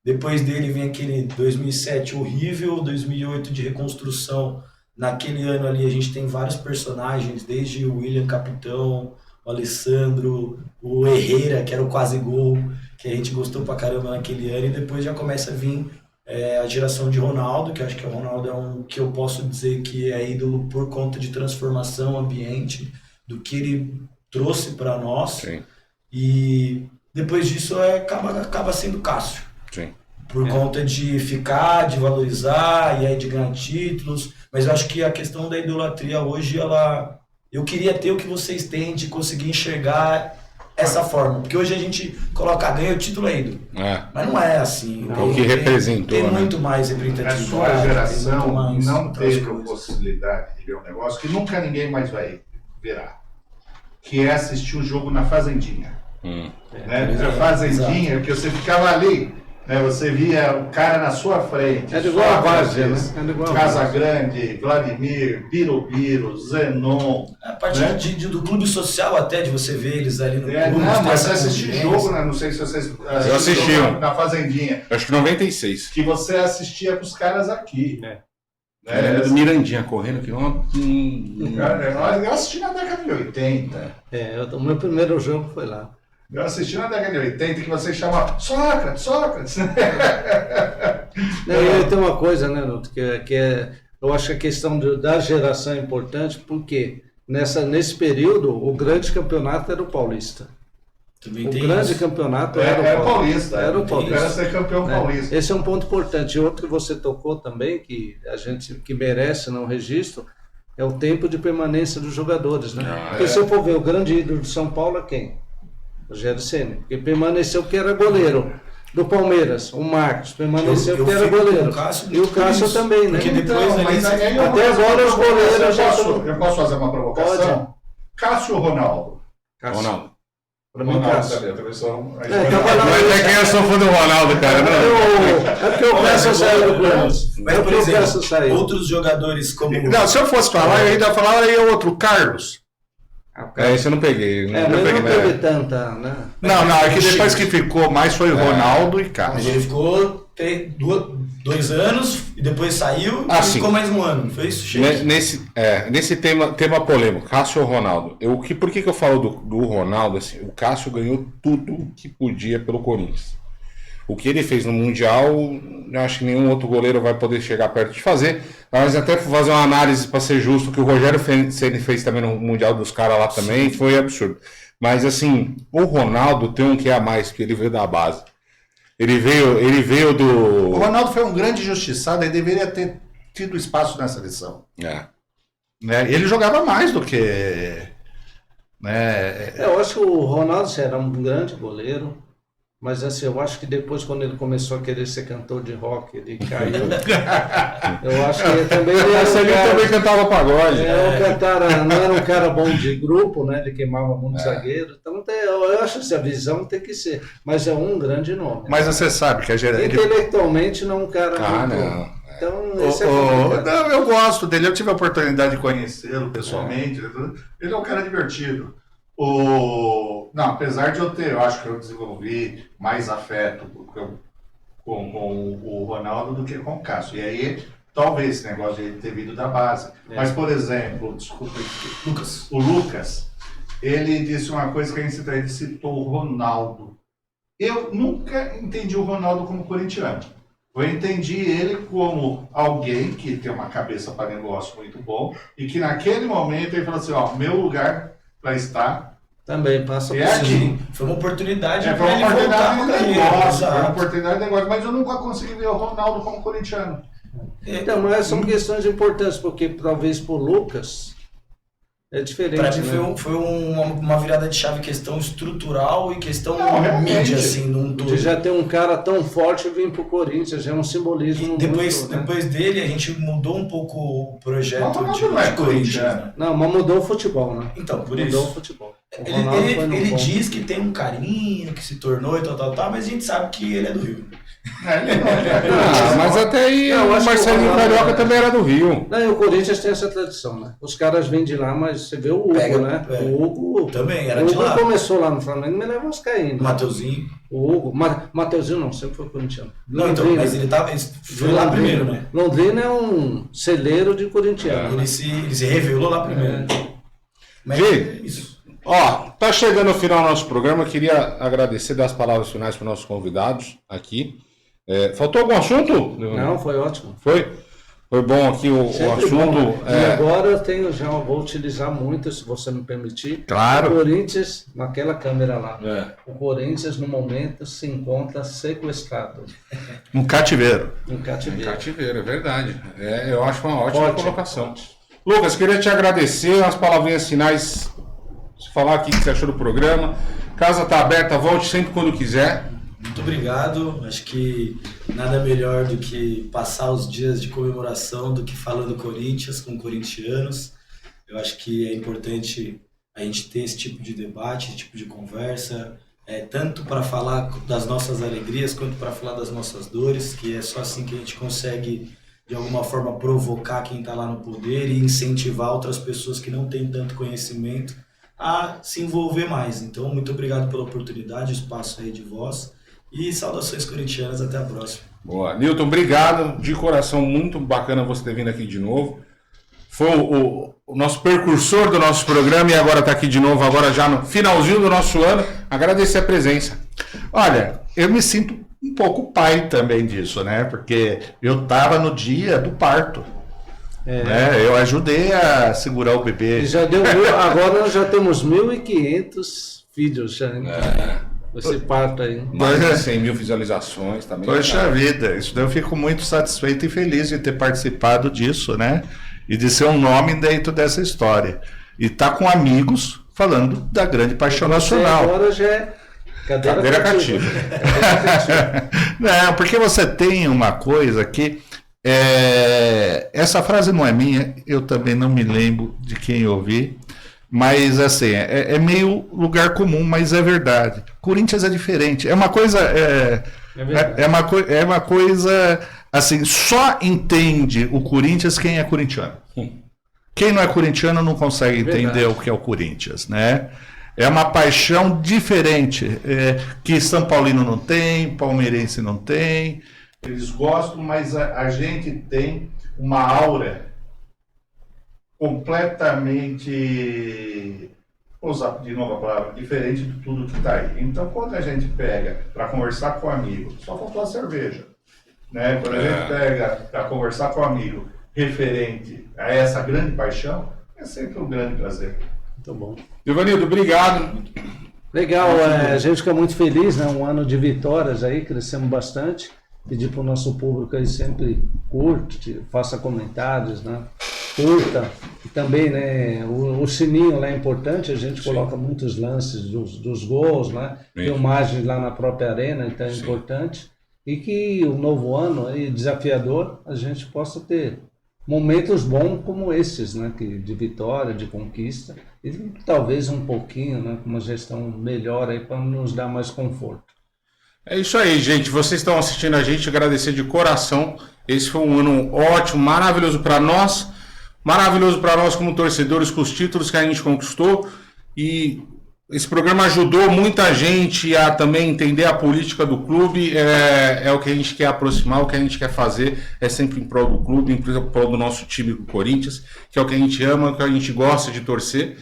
Depois dele vem aquele 2007 horrível, 2008 de reconstrução. Naquele ano ali a gente tem vários personagens, desde o William Capitão, o Alessandro, o Herrera, que era o quase gol, que a gente gostou pra caramba naquele ano, e depois já começa a vir a geração de Ronaldo, que eu acho que o Ronaldo é um que eu posso dizer que é ídolo por conta de transformação ambiente, do que ele trouxe para nós. Sim. E depois disso acaba sendo Cássio. Sim. Por conta de ficar, de valorizar e aí de ganhar títulos. Mas eu acho que a questão da idolatria hoje, eu queria ter o que vocês têm, de conseguir enxergar essa forma. Porque hoje a gente coloca, ganha o título é ídolo. Mas não é assim. O que representou, tem né? muito mais A representatividade. sua geração tem muito mais não outras teve a coisas. possibilidade de ver um negócio que nunca ninguém mais vai verá, que é assistir o jogo na Fazendinha. Né? A Fazendinha, que você ficava ali, né? Você via o cara na sua frente. Era igual a Várzea, né? Casagrande, Vladimir, Birubiru, Zenon. A partir né? do clube social até, de você ver eles ali no clube. Não, mas essa você assistir convivência. jogo, né? Não sei se vocês Eu assisti na Fazendinha. Acho que 96. Que você assistia com os caras aqui. Era do Mirandinha correndo aqui. Eu assisti na década de 80. O meu primeiro jogo foi lá. Eu assisti na década de 80 que você chama Sócrates. E tem uma coisa, né, Nuto, eu acho que a questão da geração é importante, porque nesse período o grande campeonato era o Paulista. Também O tem grande isso. campeonato Era o Paulista. Era o Paulista. Era ser campeão né? paulista. Esse é um ponto importante. E outro que você tocou também, que a gente que merece não registro, é o tempo de permanência dos jogadores, né? Porque se eu for ver o grande ídolo de São Paulo é quem? Rogério Ceni, porque permaneceu porque era goleiro. Do Palmeiras, o Marcos, permaneceu porque era fico com goleiro. o Cássio E o Cássio também, né? Porque depois até agora os goleiros já são... Eu posso fazer uma provocação? Cássio ou Ronaldo? Ronaldo. Pra mim, Cássio. Cadê? Então, Mas é que eu sou fã do Ronaldo, cara. É porque o Cássio saiu do Corinthians. Mas, É por porque o Cássio exemplo, saiu. outros jogadores como... Não, se eu fosse falar, eu ainda falaria outro, Carlos. Esse eu não peguei. Mas não teve tanta, né? Não, é que depois que ficou mais foi Ronaldo e Mas Carlos. ele ficou 2 anos e depois saiu e sim. ficou mais um ano. Foi isso, Sheik? Nesse tema polêmico, Cássio ou Ronaldo? Por que eu falo do Ronaldo? Assim, o Cássio ganhou tudo que podia pelo Corinthians. O que ele fez no Mundial, eu acho que nenhum outro goleiro vai poder chegar perto de fazer. Mas até fazer uma análise para ser justo, que o Rogério Ceni fez também no Mundial dos caras lá também, foi absurdo. Mas assim, o Ronaldo tem um que é a mais, porque ele veio da base. Ele veio do... O Ronaldo foi um grande injustiçado e deveria ter tido espaço nessa seleção. Né? Ele jogava mais do que... Né? Eu acho que o Ronaldo era um grande goleiro, mas assim, eu acho que depois, quando ele começou a querer ser cantor de rock, ele caiu. Eu acho que ele também também cantava pagode. Não era um cara bom de grupo, né? Ele queimava muito zagueiro. Então eu acho que essa visão tem que ser. Mas é um grande nome. Mas você sabe que a geração... Intelectualmente não é um cara muito... não. Então, esse é complicado. Não, eu gosto dele, eu tive a oportunidade de conhecê-lo pessoalmente. Ele é um cara divertido. Não, apesar de eu acho que eu desenvolvi mais afeto com o Ronaldo do que com o Cássio. E aí, talvez esse negócio de ele ter vindo da base. Mas, por exemplo, desculpa, o Lucas, ele disse uma coisa que ele citou o Ronaldo. Eu nunca entendi o Ronaldo como corintiano. Eu entendi ele como alguém que tem uma cabeça para negócio muito bom e que naquele momento ele falou assim, meu lugar para estar também passa por aqui. Foi uma oportunidade Foi uma oportunidade de negócio, foi uma oportunidade de negócio, mas eu nunca consegui ver o Ronaldo como corintiano. Então, mas são questões importantes, porque talvez para o Lucas, É diferente. Pra mim né? foi uma virada de chave, questão estrutural e questão realmente. mídia, assim, num todo. De já ter um cara tão forte vir pro Corinthians, já é um simbolismo. E depois, muito, né? depois dele, a gente mudou um pouco o projeto Mas o Ronaldo de não é Corinthians, Corinthians, né? Não, mas mudou o futebol, né? Então, por Mudou isso. o futebol. O Ronaldo foi no Ele ponto. diz que tem um carinho, que se tornou e tal, mas a gente sabe que ele é do Rio. Mas até aí Não, eu o acho que Marcelinho o Ronaldo- Carioca também era do Rio. Não, e o Corinthians tem essa tradição, né? Os caras vêm de lá, mas você vê o Hugo, Pega, né? é. O Hugo Também, era o de Hugo lá. começou lá no Flamengo, mas ele é vascaíno. Mateuzinho. O Hugo, Mateuzinho não, sempre foi corintiano. Não, então, mas ele foi lá primeiro, né? Londrina é um celeiro de corintiano. Ele se revelou lá primeiro. Mas Gente, é isso. Ó, tá chegando ao final do nosso programa. Eu queria agradecer, dar as palavras finais para os nossos convidados aqui. Faltou algum assunto? Não, foi ótimo. Foi bom aqui o Sempre assunto. bom, né? E agora eu vou utilizar muito, se você me permitir. Claro. O Corinthians, naquela câmera lá. É. O Corinthians, no momento, se encontra sequestrado. Um cativeiro. Em cativeiro. Cativeiro, é verdade. Eu acho uma ótima Forte, colocação. forte. Lucas, queria te agradecer. Umas palavrinhas finais. Falar aqui o que você achou do programa. Casa tá aberta, volte sempre quando quiser. Muito obrigado. Acho que nada melhor do que passar os dias de comemoração do que falando Corinthians com corintianos. Eu acho que é importante a gente ter esse tipo de debate, esse tipo de conversa, tanto para falar das nossas alegrias quanto para falar das nossas dores, que é só assim que a gente consegue, de alguma forma, provocar quem está lá no poder e incentivar outras pessoas que não têm tanto conhecimento a se envolver mais. Então, muito obrigado pela oportunidade, o espaço aí de voz. E saudações corintianas, até a próxima. Boa. Nilton, obrigado. De coração, muito bacana você ter vindo aqui de novo. Foi o nosso precursor do nosso programa e agora está aqui de novo, agora já no finalzinho do nosso ano. Agradecer a presença. Olha, eu me sinto um pouco pai também disso, né? Porque eu estava no dia do parto. Né? Eu ajudei a segurar o bebê. E já deu agora nós já temos 1.500 vídeos já. Esse parto aí. Mais de 100 mil visualizações também. Poxa vida, isso daí eu fico muito satisfeito e feliz de ter participado disso, né? E de ser um nome dentro dessa história. E tá com amigos falando da grande paixão nacional. Agora já é Cadeira cativa. Não, porque você tem uma coisa que essa frase não é minha, eu também não me lembro de quem ouvi, mas assim, é meio lugar comum, mas é verdade. Corinthians é diferente, é uma coisa é uma coisa assim, só entende o Corinthians quem é corintiano. Quem não é corintiano não consegue entender o que é o Corinthians, né? É uma paixão diferente, que São Paulino não tem, palmeirense não tem. Eles gostam, mas a gente tem uma aura completamente, vou usar de novo a palavra, diferente de tudo que está aí. Então, quando a gente pega para conversar com um amigo, só faltou a cerveja, né? Quando a gente pega para conversar com um amigo referente a essa grande paixão, é sempre um grande prazer. Muito bom. Ivanildo, obrigado. Legal, a gente fica muito feliz, né? Um ano de vitórias aí, crescemos bastante. Pedir para o nosso público aí sempre curte, faça comentários, né? Curta. E também, né, o sininho lá é importante, a gente coloca muitos lances dos gols, né? Filmagens lá na própria arena, então é importante. E que o novo ano aí, desafiador, a gente possa ter momentos bons como esses, né? De vitória, de conquista. E talvez um pouquinho, né? Com uma gestão melhor aí para nos dar mais conforto. É isso aí, gente. Vocês estão assistindo a gente, agradecer de coração. Esse foi um ano ótimo, maravilhoso para nós como torcedores, com os títulos que a gente conquistou. E esse programa ajudou muita gente a também entender a política do clube. É o que a gente quer aproximar, o que a gente quer fazer é sempre em prol do clube, em prol do nosso time do Corinthians, que é o que a gente ama, o que a gente gosta de torcer.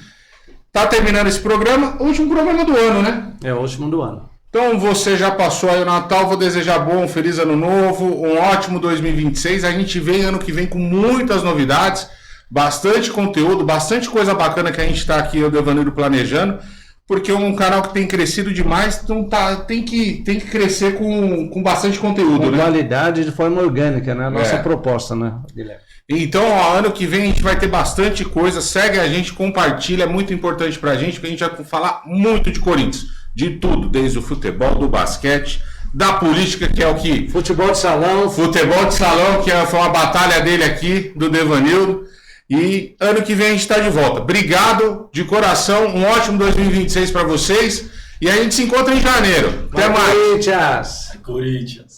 Tá terminando esse programa, o último programa do ano, né? É o último do ano. Então você já passou aí o Natal, vou desejar um feliz ano novo, um ótimo 2026. A gente vem ano que vem com muitas novidades, bastante conteúdo, bastante coisa bacana que a gente está aqui, eu e o Evanildo, planejando. porque é um canal que tem crescido demais, então tem que crescer com bastante conteúdo, Com né? qualidade de forma orgânica, né? A nossa proposta, né, Guilherme? Então, ó, ano que vem a gente vai ter bastante coisa. Segue a gente, compartilha, é muito importante pra gente, porque a gente vai falar muito de Corinthians. De tudo, desde o futebol, do basquete, da política, que é o que... Futebol de salão. Futebol de salão, que foi uma batalha dele aqui, do Devanildo. E ano que vem a gente tá de volta. Obrigado, de coração. Um ótimo 2026 pra vocês. E a gente se encontra em janeiro. Até mais. Corinthians! Corinthians.